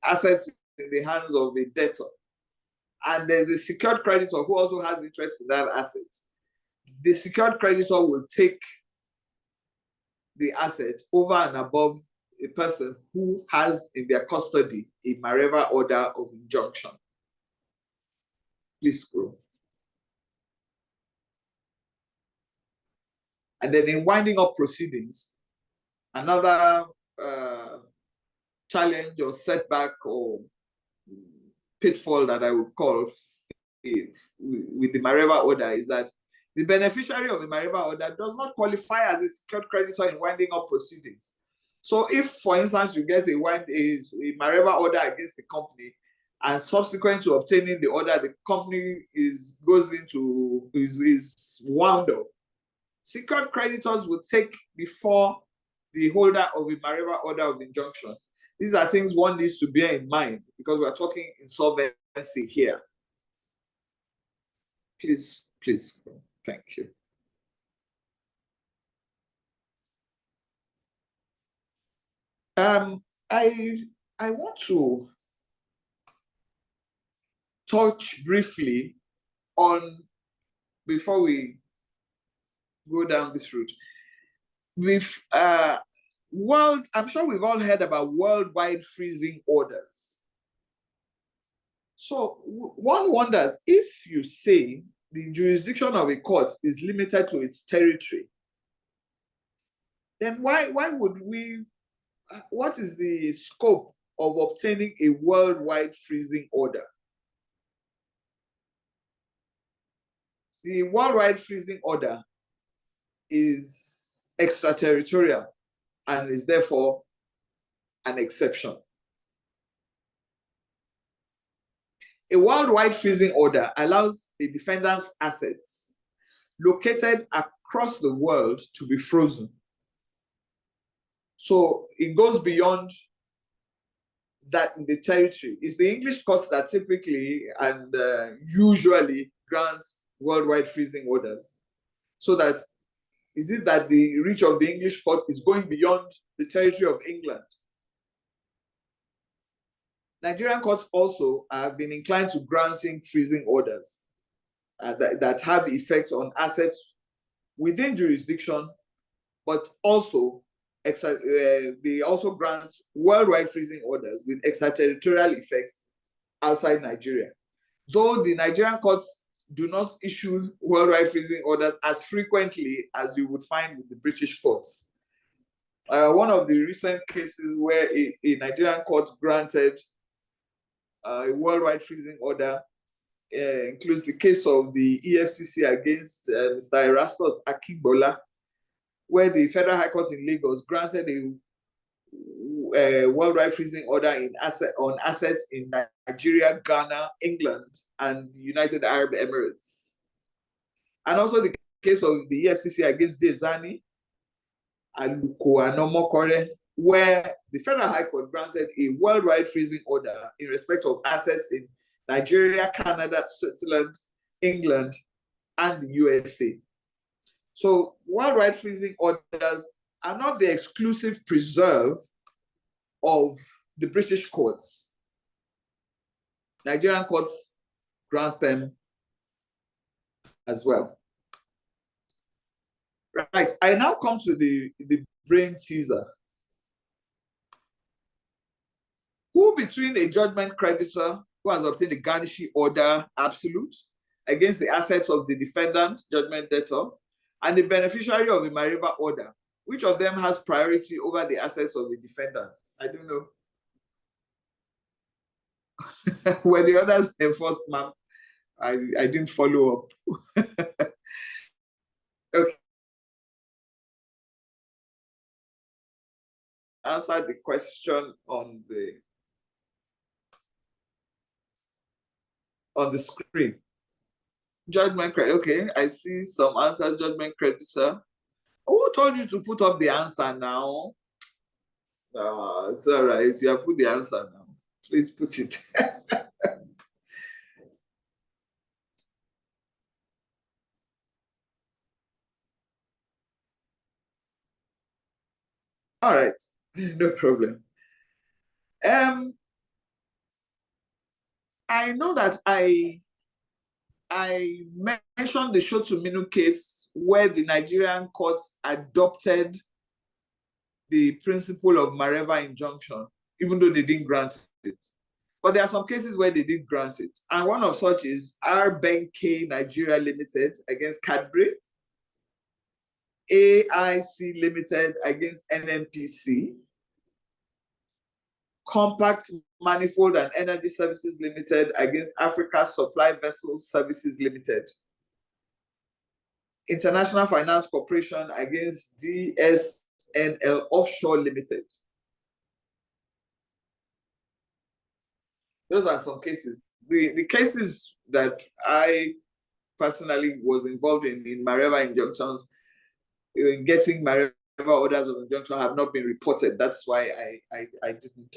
assets in the hands of a debtor, and there's a secured creditor who also has interest in that asset, the secured creditor will take the asset over and above a person who has in their custody a Mareva order of injunction. Please scroll. And then in winding up proceedings, another challenge or setback or pitfall that I would call with the Mareva order is that the beneficiary of the Mareva order does not qualify as a secured creditor in winding up proceedings. So if, for instance, you get a Mareva order against the company, and subsequent to obtaining the order, the company is wound up, secured creditors will take before the holder of a Mareva order of injunction. These are things one needs to bear in mind because we're talking insolvency here. Please. Thank you. I want to touch briefly on, before we go down this route, with I'm sure we've all heard about worldwide freezing orders. So one wonders, if you say the jurisdiction of a court is limited to its territory, then why would we, what is the scope of obtaining a worldwide freezing order? The worldwide freezing order is extraterritorial and is therefore an exception. A worldwide freezing order allows a defendant's assets located across the world to be frozen. So it goes beyond that in the territory. It's the English courts that typically and usually grant worldwide freezing orders. So that, is it that the reach of the English court is going beyond the territory of England? Nigerian courts also have been inclined to granting freezing orders that have effects on assets within jurisdiction, but also they also grant worldwide freezing orders with extraterritorial effects outside Nigeria. Though the Nigerian courts do not issue worldwide freezing orders as frequently as you would find with the British courts. One of the recent cases where a Nigerian court granted a worldwide freezing order includes the case of the EFCC against Mr. Erastus Akingbola, where the Federal High Court in Lagos granted a worldwide freezing order on assets in Nigeria, Ghana, England, and the United Arab Emirates. And also the case of the EFCC against Dezani Aluko Anomokore, where the Federal High Court granted a worldwide freezing order in respect of assets in Nigeria, Canada, Switzerland, England, and the USA. So worldwide freezing orders are not the exclusive preserve of the British courts. Nigerian courts grant them as well. Right, I now come to the brain teaser. Who between a judgment creditor who has obtained a garnishee order absolute against the assets of the defendant, judgment debtor, and the beneficiary of the Mareva order, which of them has priority over the assets of the defendant? I don't know. When the others enforced, ma'am, I didn't follow up. Okay. Answer the question on the screen. Judgment credit. Okay, I see some answers. Judgment creditor. Who told you to put up the answer now? It's all right. You have put the answer now. Please put it. All right. No problem. I know that I mentioned the Shotuminu case where the Nigerian courts adopted the principle of Mareva injunction, even though they didn't grant it. But there are some cases where they did grant it. And one of such is R. Benke Nigeria Limited against Cadbury, AIC Limited against NNPC, Compact Manifold and Energy Services Limited against Africa Supply Vessels Services Limited, International Finance Corporation against DSNL Offshore Limited. Those are some cases. The cases that I personally was involved in Mareva injunctions, in getting Mareva orders of injunction have not been reported. That's why I didn't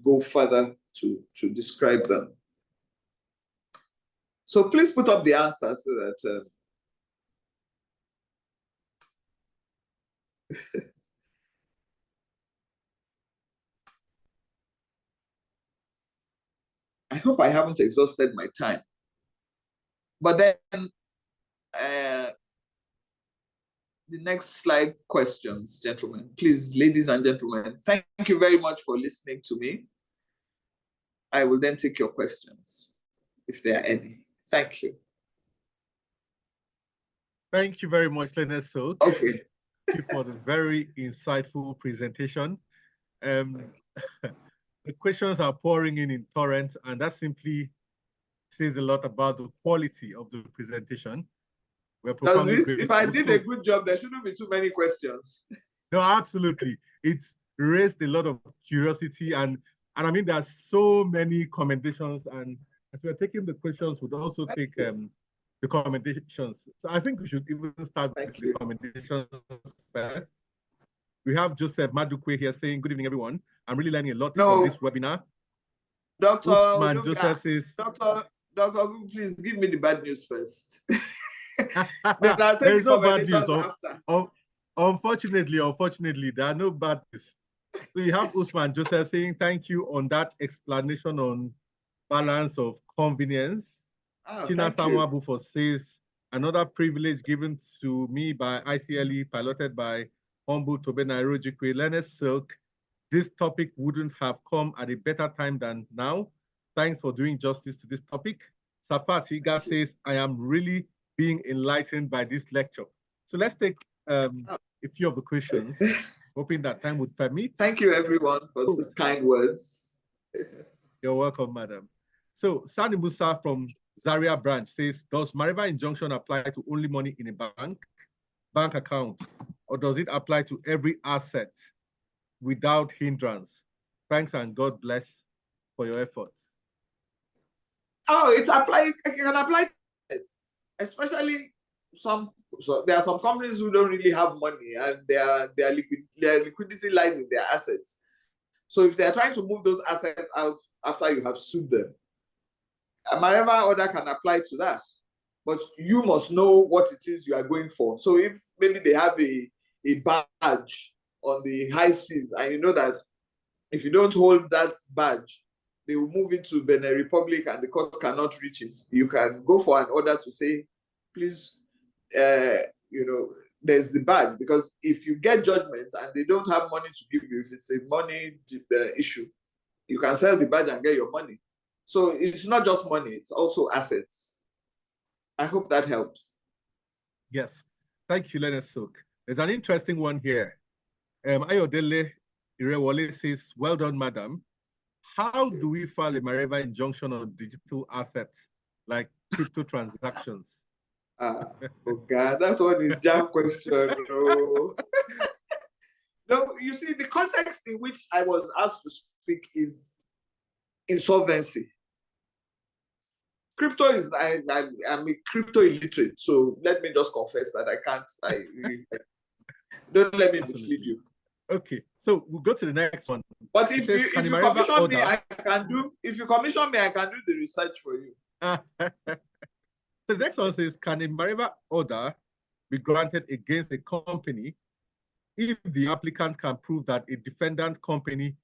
go further to describe them. So please put up the answer so that I hope I haven't exhausted my time. But then the next slide, questions, gentlemen. Please, ladies and gentlemen, thank you very much for listening to me. I will then take your questions, if there are any. Thank you. Thank you very much, Leonard Silk. Okay. Thank you for the very insightful presentation. The questions are pouring in torrents, and that simply says a lot about the quality of the presentation. We're profoundly grateful. If I did a good job, there shouldn't be too many questions. No, absolutely. It's raised a lot of curiosity, and I mean, there are so many commendations, and as we're taking the questions, we'll also take the commendations. So I think we should even start with the commendations first. We have Joseph Madukwe here saying, good evening, everyone. I'm really learning a lot from this webinar. Dr. Usman Joseph says, Dr. Please give me the bad news first. There is no bad news. Unfortunately, there are no bad news. So you have Usman Joseph saying, thank you on that explanation on balance of convenience. Tina Samwa says, another privilege given to me by ICLE, piloted by Humble Tobena Erojikwe, Leonard Silk. This topic wouldn't have come at a better time than now. Thanks for doing justice to this topic. Safat Higa says, I am really being enlightened by this lecture. So let's take a few of the questions, hoping that time would permit. Thank you, everyone, for those kind words. You're welcome, madam. So Sani Musa from Zaria branch says, does Mareva injunction apply to only money in a bank account, or does it apply to every asset without hindrance? Thanks and God bless for your efforts. Oh, it can apply to it, especially so there are some companies who don't really have money and their liquidity lies in their assets. So if they're trying to move those assets out after you have sued them, a Mareva order can apply to that. But you must know what it is you are going for. So if maybe they have a badge on the high seas, and you know that if you don't hold that badge, they will move into Benin Republic and the court cannot reach it. You can go for an order to say, please, there's the badge, because if you get judgment and they don't have money to give you, if it's a money issue, you can sell the badge and get your money. So it's not just money, it's also assets. I hope that helps. Yes, thank you, Leonard Silk. There's an interesting one here. Ayodele Irewole says, well done, madam. How do we file a Mareva injunction on digital assets like crypto transactions? Oh God, that one is jam question. No, you see, the context in which I was asked to speak is insolvency. Crypto is, I'm a crypto illiterate, so let me just confess that I can't, don't let me mislead you. Okay, so we'll go to the next one. But if you commission me, I can do the research for you. The next one says, can a Mareva order be granted against a company if the applicant can prove that a defendant company,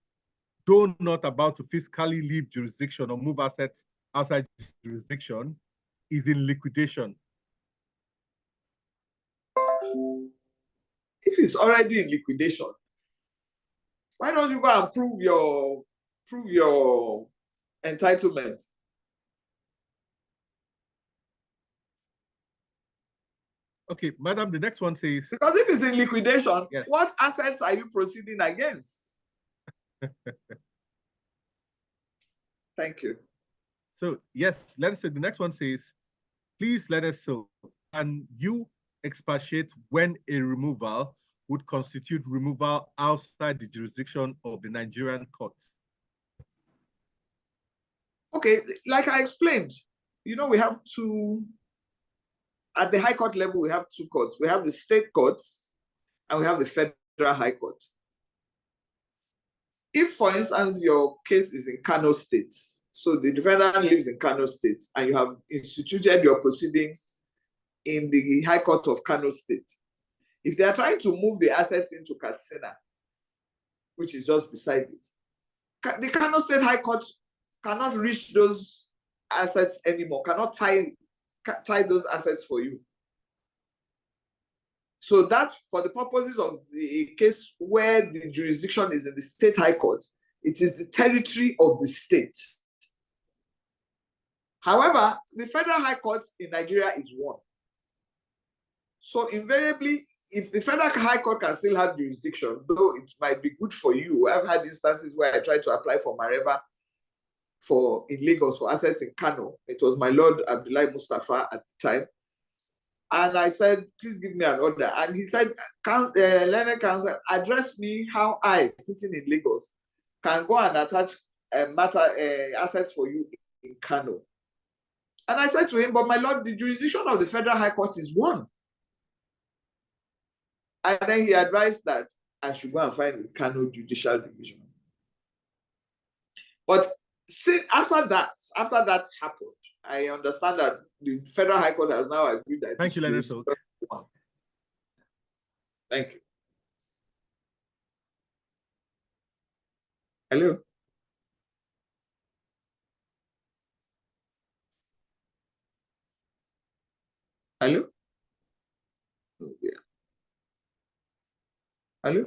though not about to fiscally leave jurisdiction or move assets outside jurisdiction, is in liquidation? If it's already in liquidation, why don't you go and prove your entitlement. Okay, madam, the next one says. Because if it's in liquidation, yes. What assets are you proceeding against? Thank you. So yes, let us say the next one says, please let us know, can you expatiate when a removal would constitute removal outside the jurisdiction of the Nigerian courts? Okay, like I explained, you know, we have two, at the High Court level, we have two courts. We have the state courts and we have the Federal High Court. If, for instance, your case is in Kano State, so the defendant lives in Kano State, and you have instituted your proceedings in the High Court of Kano State, if they are trying to move the assets into Katsina, which is just beside it, the Kano State High Court cannot reach those assets anymore, cannot tie those assets for you. So that, for the purposes of the case where the jurisdiction is in the State High Court, it is the territory of the state. However, the Federal High Court in Nigeria is one. So invariably, if the Federal High Court can still have jurisdiction, though it might be good for you. I've had instances where I tried to apply for Mareva in Lagos for assets in Kano. It was my Lord Abdullahi Mustafa at the time. And I said, please give me an order. And he said, Learned Counsel, address me how I, sitting in Lagos, can go and attach assets for you in Kano. And I said to him, but my Lord, the jurisdiction of the Federal High Court is one. And then he advised that I should go and find the Kano Judicial Division. But after that happened, I understand that the Federal High Court has now agreed that. Thank you, Leonard Sok. Thank you. Hello. Hello. Oh, yeah. Hello.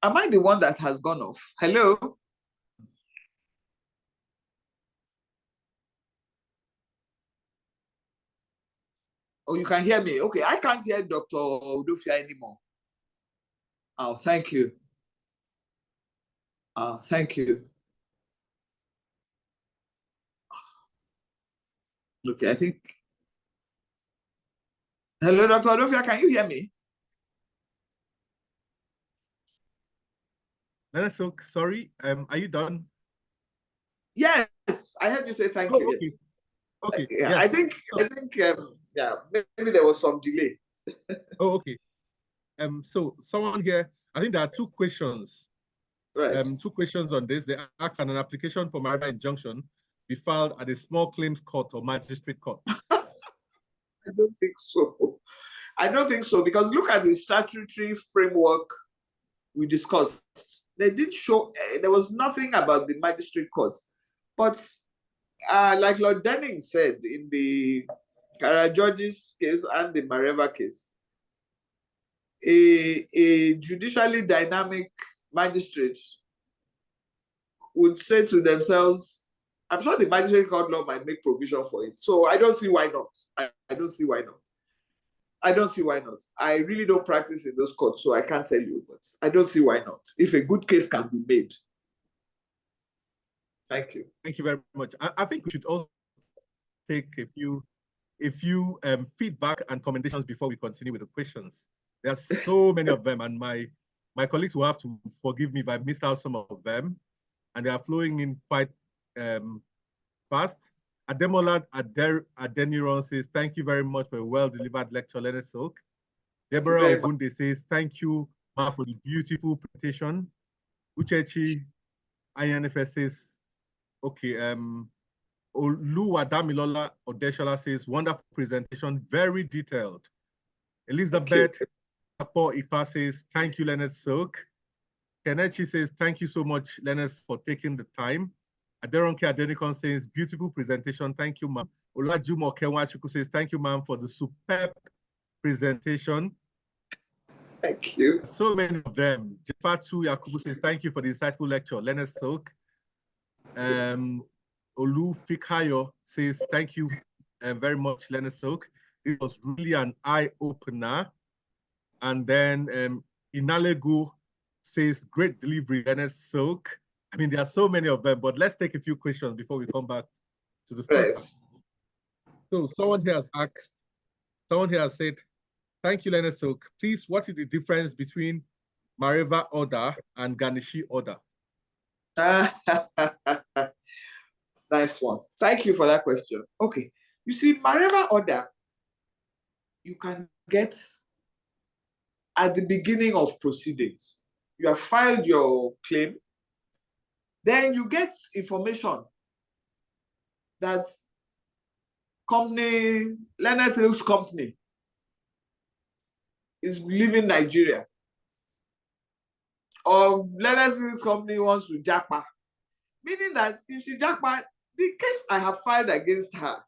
Am I the one that has gone off? Hello. Oh, you can hear me. Okay, I can't hear Dr. Udofia anymore. Oh, thank you. Thank you. Okay, I think. Hello, Dr. Udofia, can you hear me? So sorry, are you done? Yes, I heard you say thank you. Okay. Yes. Okay. Yeah, yes. I think yeah, maybe there was some delay. Oh, okay. So someone here, I think there are two questions. Right. Two questions on this. They ask, an application for marital injunction be filed at a small claims court or magistrate court? I don't think so. I don't think so, because look at the statutory framework we discussed. They did show there was nothing about the magistrate courts, but like Lord Denning said in the Karageorge's case and the Mareva case, a judicially dynamic magistrate would say to themselves, I'm sure the magistrate court law might make provision for it. So I don't see why not. I don't see why not. I don't see why not. I really don't practice in those courts, so I can't tell you, but I don't see why not. If a good case can be made. Thank you. Thank you very much. I think we should also take a few feedback and commendations before we continue with the questions. There are so many of them, and my colleagues will have to forgive me if I miss out some of them, and they are flowing in quite fast. Ademola Adeniran says, thank you very much for a well-delivered lecture, Leonard Sok. Deborah Ogunde says, thank you, Ma, for the beautiful presentation. Uchechi INFS says, okay, Oluwadamilola Odeshola says, wonderful presentation, very detailed. Elizabeth Apo Ifa says, thank you, Leonard Sok. Kenechi says, thank you so much, Leonard, for taking the time. Aderonke Adenikon says, beautiful presentation. Thank you, ma'am. Olajumo Kenwachuku says, thank you, ma'am, for the superb presentation. Thank you. So many of them. Jefatu Yakubu says, thank you for the insightful lecture. Leonard Silk. Olu Fikayo says, thank you very much, Leonard Silk. It was really an eye-opener. And then Inalegu says, great delivery, Leonard Silk. I mean, there are so many of them, but let's take a few questions before we come back to the first. So someone here has said, thank you, Leonard Silk. Please, what is the difference between Mareva order and Ganishi order? Nice one. Thank you for that question. Okay. You see, Mareva order, you can get at the beginning of proceedings. You have filed your claim, then you get information that company, Leonard Silk's company, is leaving Nigeria. Or Leonard Silk's company wants to japa. Meaning that if she japa, the case I have filed against her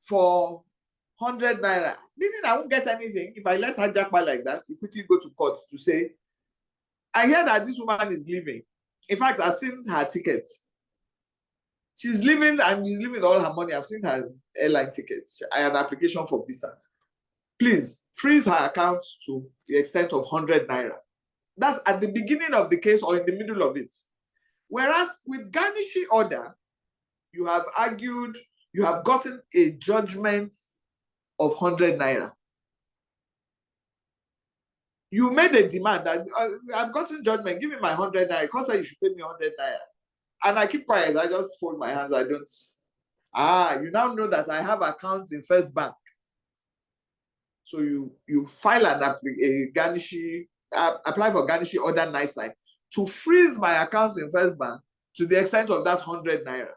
for 100 naira, meaning I won't get anything. If I let her japa like that, we quickly go to court to say, I hear that this woman is leaving. In fact, I've seen her ticket. She's leaving and she's leaving all her money. I've seen her airline ticket. I had an application for visa. Please freeze her account to the extent of 100 naira. That's at the beginning of the case or in the middle of it. Whereas with Ganishi order, you have argued, you have gotten a judgment of 100 naira. You made a demand that I've gotten judgment, give me my 100 naira. Because you should pay me 100 naira. And I keep quiet. I just fold my hands. I don't. You now know that I have accounts in First Bank. So you file apply for Ganishi order nice time to freeze my accounts in First Bank to the extent of that 100 naira.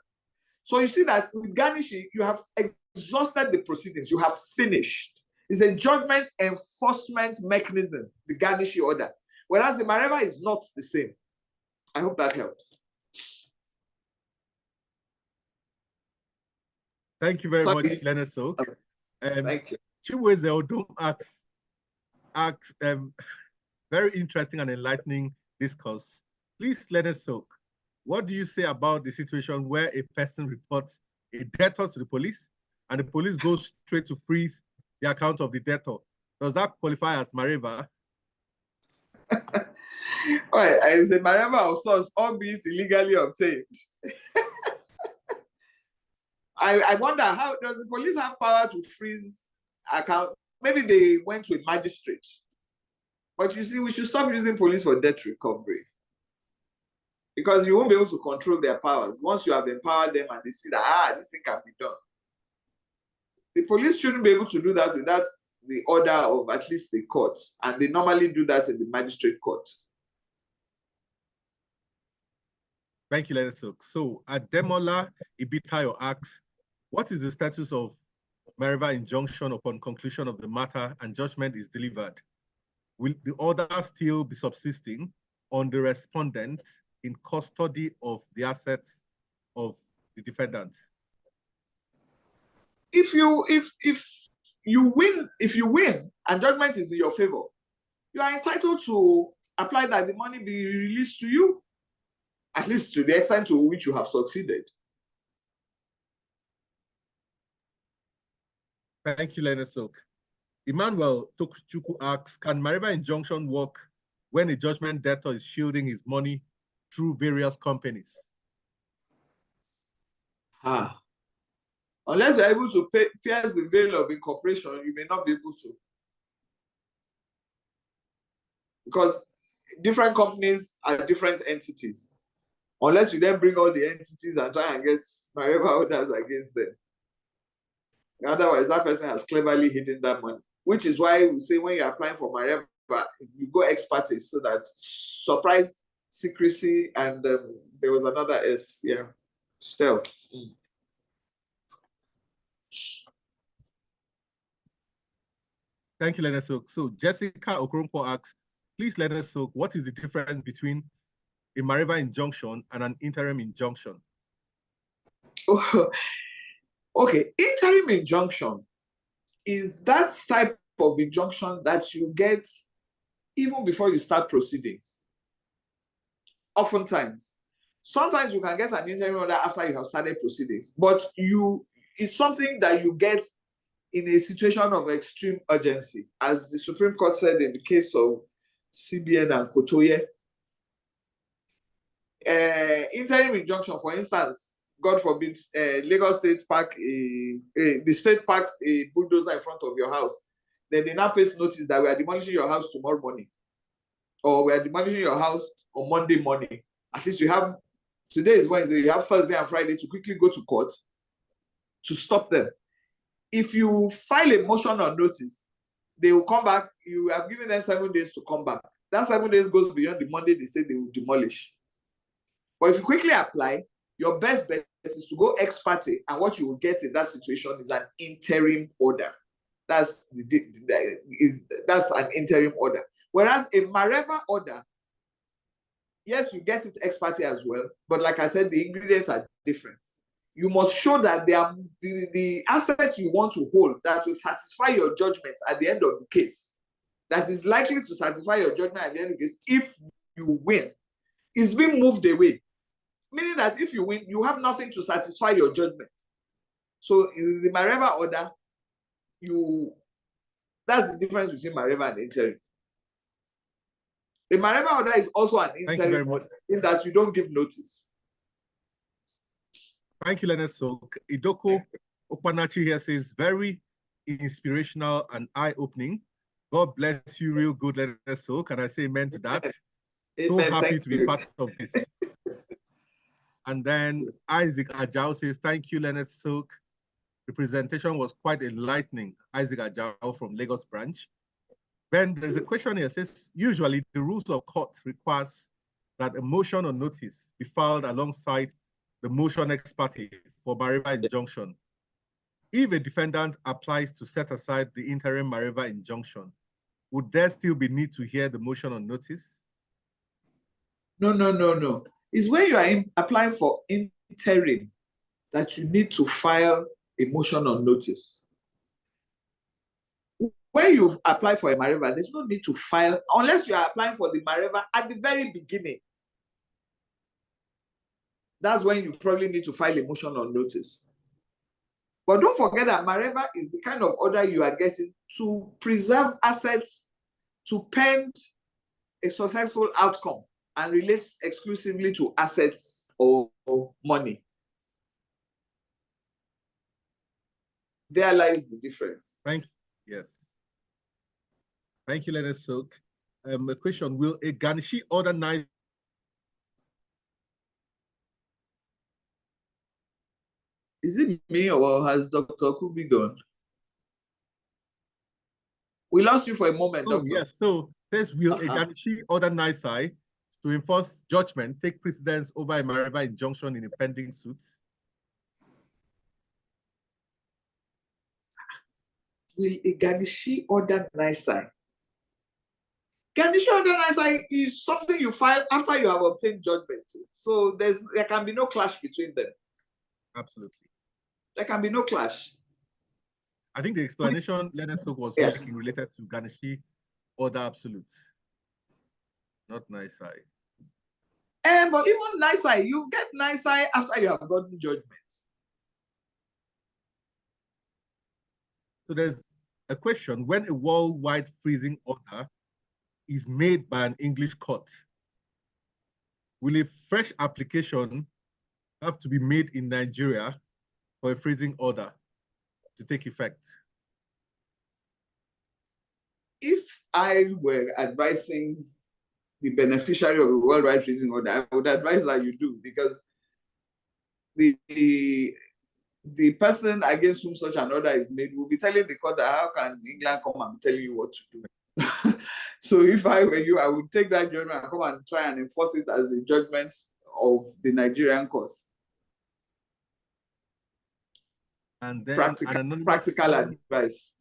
So you see that with Ganishi, you have exhausted the proceedings. You have finished. It's a judgment enforcement mechanism, the Ganishi order. Whereas the Mareva is not the same. I hope that helps. Thank you very much, Leonard Silk. Thank you. Chiweze Odom asks very interesting and enlightening discourse. Please, Leonard Silk, what do you say about the situation where a person reports a debtor to the police and the police goes straight to freeze the account of the debtor? Does that qualify as Mareva? All right, I say Mareva of sorts, albeit illegally obtained. I wonder, how does the police have power to freeze account? Maybe they went with magistrates. But you see, we should stop using police for debt recovery. Because you won't be able to control their powers. Once you have empowered them and they see that, this thing can be done. The police shouldn't be able to do that without the order of at least the court. And they normally do that in the magistrate court. Thank you, Leonard Silk. So Ademola Ibitayo asks, what is the status of Mareva injunction upon conclusion of the matter and judgment is delivered? Will the order still be subsisting on the respondent in custody of the assets of the defendant? If you win and judgment is in your favor, you are entitled to apply that the money be released to you, at least to the extent to which you have succeeded. Thank you, Leonard Silk. Emmanuel Tokuchuku asks, can Mareva injunction work when a judgment debtor is shielding his money through various companies? Unless you're able to pierce the veil of incorporation, you may not be able to. Because different companies are different entities. Unless you then bring all the entities and try and get Mareva orders against them. Otherwise, that person has cleverly hidden that money. Which is why we say when you're applying for Mareva, you go ex parte, so that surprise, secrecy, and there was another S, stealth. Thank you, Leonard Silk. So Jessica Okoronkwo asks, please, Leonard Silk, what is the difference between a Mareva injunction and an interim injunction? Okay, interim injunction is that type of injunction that you get even before you start proceedings. Oftentimes. Sometimes you can get an interim order after you have started proceedings, but it's something that you get in a situation of extreme urgency, as the Supreme Court said in the case of CBN and Kotoye. Interim injunction, for instance, God forbid, Lagos State the state parks a bulldozer in front of your house. Then they now paste notice that we are demolishing your house tomorrow morning, or we are demolishing your house on Monday morning. At least you have, today is Wednesday, you have Thursday and Friday to quickly go to court to stop them. If you file a motion on notice, they will come back. You have given them 7 days to come back. That 7 days goes beyond the Monday they say they will demolish. But if you quickly apply, your best bet is to go ex parte, and what you will get in that situation is an interim order. That's an interim order. Whereas a Mareva order, yes, you get it ex parte as well, but like I said, the ingredients are different. You must show that the assets you want to hold that will satisfy your judgment at the end of the case, that is likely to satisfy your judgment at the end of the case if you win, is being moved away. Meaning that if you win, you have nothing to satisfy your judgment. So in the Mareva order, that's the difference between Mareva and interim. The Mareva order is also an interim order in that you don't give notice. Thank you, Leonard Sok. Idoko Opanachi here says, very inspirational and eye-opening. God bless you, real good, Leonard Sok. And I say amen to that. So happy to be part of this. And then Isaac Ajao says, thank you, Leonard Sok. The presentation was quite enlightening. Isaac Ajao from Lagos branch. Then there's a question here, says, usually the rules of court requires that a motion or notice be filed alongside the motion ex parte for Mareva injunction. If a defendant applies to set aside the interim Mareva injunction, would there still be need to hear the motion on notice? No. It's when you are applying for interim that you need to file a motion on notice. When you apply for a Mareva, there's no need to file, unless you are applying for the Mareva at the very beginning. That's when you probably need to file a motion on notice. But don't forget that Mareva is the kind of order you are getting to preserve assets, to pen a successful outcome, and relates exclusively to assets or money. There lies the difference. Yes. Thank you, Leonard Sok. A question, will a Garnishi order 9? Is it me or has Dr. Kubi gone? We lost you for a moment, Doctor. Yes, so says, will a Garnishi order NISI to enforce judgment take precedence over a Mareva injunction in a pending suits? Will a Garnishi order NISI? Garnishi order NISI is something you file after you have obtained judgment. So there can be no clash between them. Absolutely. There can be no clash. I think the explanation Leonard Sok was making related to Garnishi order absolute, not NISI. But even NISI, you get NISI after you have gotten judgment. So there's a question, when a worldwide freezing order is made by an English court, will a fresh application have to be made in Nigeria for a freezing order to take effect? If I were advising the beneficiary of a worldwide freezing order, I would advise that you do, because the person against whom such an order is made will be telling the court that how can England come and tell you what to do? So if I were you, I would take that judgment and come and try and enforce it as a judgment of the Nigerian courts. And then practical advice.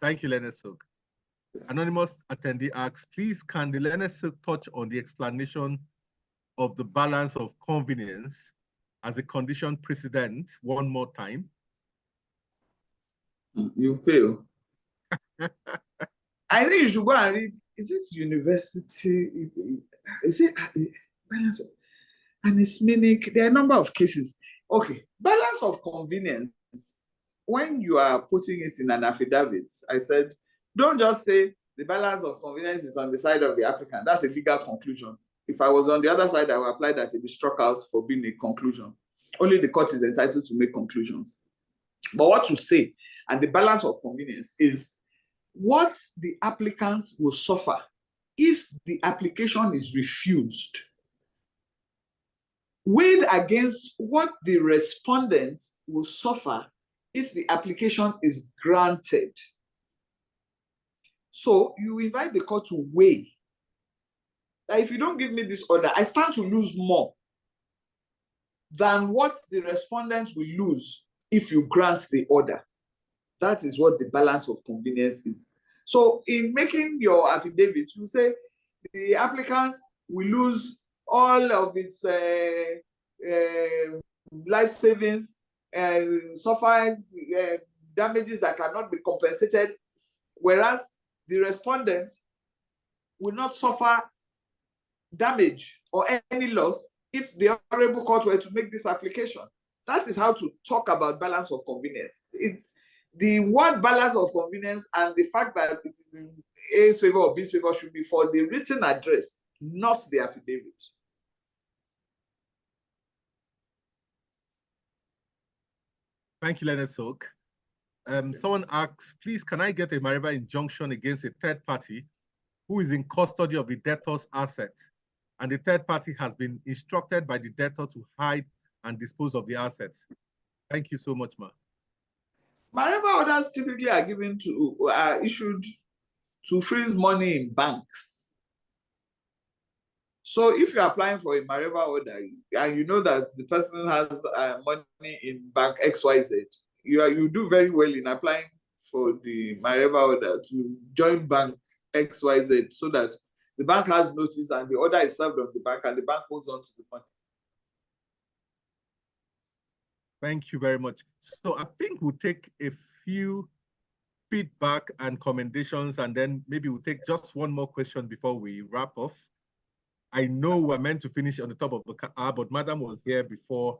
Thank you, Leonard Sok. Anonymous attendee asks, please can the Leonard Sok touch on the explanation of the balance of convenience as a condition precedent one more time? You fail. I think you should go and read is it university? Is it balance? And it's meaning there are a number of cases. Okay, balance of convenience. When you are putting it in an affidavit, I said, don't just say the balance of convenience is on the side of the applicant. That's a legal conclusion. If I was on the other side, I would apply that it be struck out for being a conclusion. Only the court is entitled to make conclusions. But what you say, and the balance of convenience, is what the applicant will suffer if the application is refused, weighed against what the respondent will suffer if the application is granted. So you invite the court to weigh that if you don't give me this order, I stand to lose more than what the respondent will lose if you grant the order. That is what the balance of convenience is. So in making your affidavit, you say the applicant will lose all of its life savings and suffer damages that cannot be compensated, whereas the respondent will not suffer damage or any loss if the honorable court were to make this application. That is how to talk about balance of convenience. It's the word balance of convenience, and the fact that it is in A's favor or B's favor should be for the written address, not the affidavit. Thank you, Leonard Sok. Someone asks, please, can I get a marital injunction against a third party who is in custody of the debtor's assets, and the third party has been instructed by the debtor to hide and dispose of the assets? Thank you so much, ma. Marital orders typically are given to, issued to freeze money in banks. So if you're applying for a marital order and you know that the person has money in bank XYZ, you do very well in applying for the marital order to join bank XYZ so that the bank has notice and the order is served on the bank and the bank holds on to the money. Thank you very much. So I think we'll take a few feedback and commendations, and then maybe we'll take just one more question before we wrap off. I know we're meant to finish on the top of the hour, but Madam was here before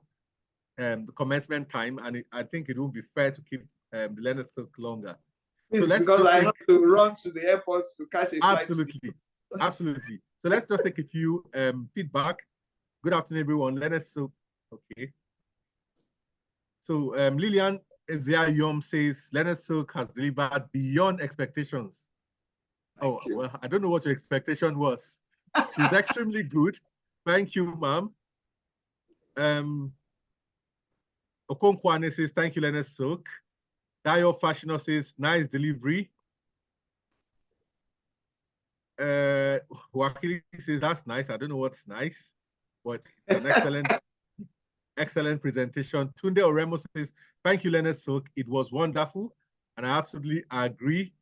the commencement time, and I think it would be fair to keep the Leonard Sok longer. Yes, so because I have to run to the airport to catch a flight. Absolutely, absolutely. So let's just take a few feedback. Good afternoon, everyone. Leonard Sok, okay. So Lillian Ezia Yom says, Leonard Sok has delivered beyond expectations. Well, I don't know what your expectation was. She's extremely good. Thank you, ma'am. Okonkwane says, thank you, Leonard Sok. Dayo Fashino says, nice delivery. Wakili says, that's nice. I don't know what's nice, but it's an excellent presentation. Tunde Oremo says, thank you, Leonard Sok. It was wonderful, and I absolutely agree.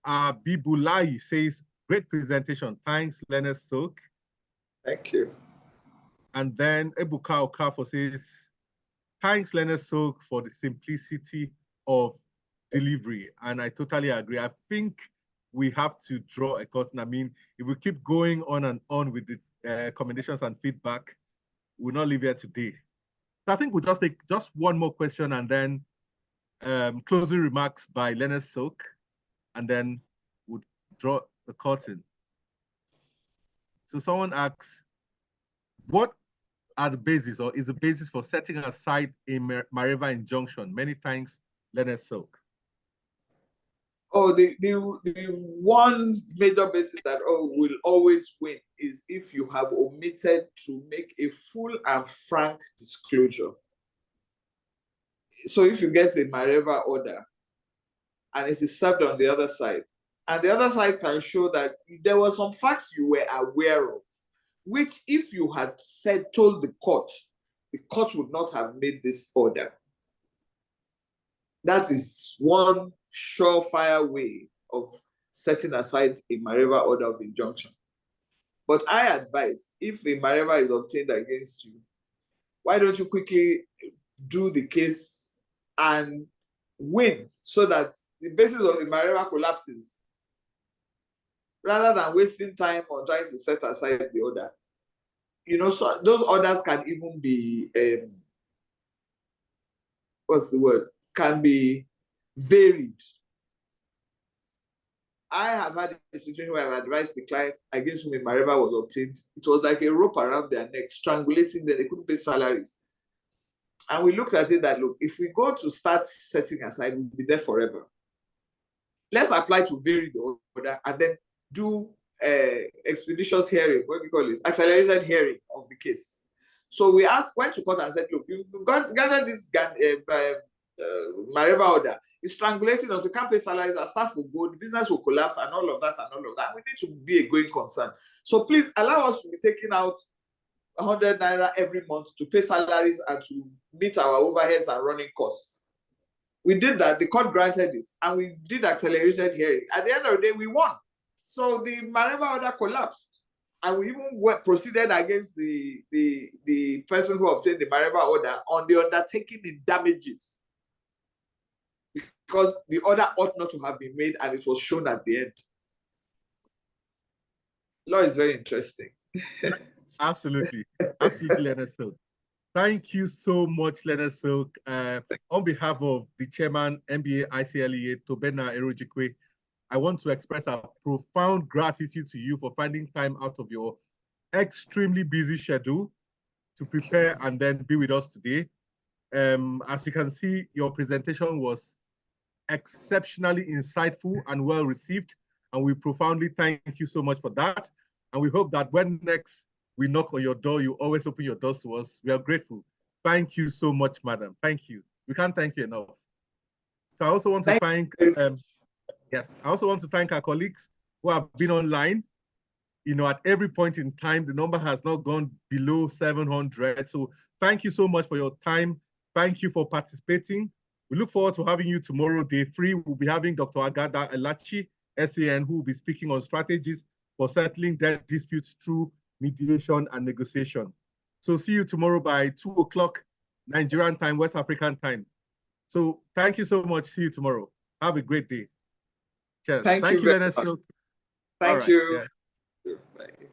Bibulai says, great presentation. Thanks, Leonard Sok. Thank you. And then Ebuka Okafo says, thanks, Leonard Sok, for the simplicity of delivery. And I totally agree. I think we have to draw a curtain. I mean, if we keep going on and on with the commendations and feedback, we'll not leave here today. So I think we'll just take just one more question and then closing remarks by Leonard Sok, and then we'll draw the curtain. So someone asks, what are the basis or is the basis for setting aside a marital injunction? Many thanks, Leonard Sok. Oh, the one major basis that will always win is if you have omitted to make a full and frank disclosure. So if you get a marital order and it is served on the other side, and the other side can show that there were some facts you were aware of, which if you had told the court would not have made this order. That is one surefire way of setting aside a marital order of injunction. But I advise, if a marital is obtained against you, why don't you quickly do the case and win so that the basis of the marital collapses? rather than wasting time on trying to set aside the order. You know, so those orders can even be, what's the word? Can be varied. I have had a situation where I've advised the client against whom a Mareva was obtained. It was like a rope around their neck, strangulating them. They couldn't pay salaries. And we looked at it that, look, if we go to start setting aside, we'll be there forever. Let's apply to vary the order and then do expeditious hearing, what do you call it? Accelerated hearing of the case. So we went to court and said, look, you've gathered this Mareva order. It's strangulating us. We can't pay salaries. Our staff will go. The business will collapse and all of that and all of that. We need to be a going concern. So please allow us to be taking out 100 naira every month to pay salaries and to meet our overheads and running costs. We did that. The court granted it, and we did accelerated hearing. At the end of the day, we won. So the Mareva order collapsed, and we even proceeded against the person who obtained the Mareva order on the undertaking in damages, because the order ought not to have been made, and it was shown at the end. Law is very interesting. Absolutely. Absolutely, Leonard Silk. Thank you so much, Leonard Silk. On behalf of the chairman, NBA ICLEA, Tobena Erojikwe, I want to express our profound gratitude to you for finding time out of your extremely busy schedule to prepare and then be with us today. As you can see, your presentation was exceptionally insightful and well received, and we profoundly thank you so much for that. And we hope that when next we knock on your door, you always open your doors to us. We are grateful. Thank you so much, madam. Thank you. We can't thank you enough. So I also want to thank, yes, I also want to thank our colleagues who have been online. You know, at every point in time, the number has not gone below 700. So thank you so much for your time. Thank you for participating. We look forward to having you tomorrow, day 3. We'll be having Dr. Agada Elachi, SAN, who will be speaking on strategies for settling debt disputes through mediation and negotiation. So see you tomorrow by 2 o'clock Nigerian time, West African time. So thank you so much. See you tomorrow. Have a great day. Cheers. Thank you, Leonard. Thank you. Yeah. Bye.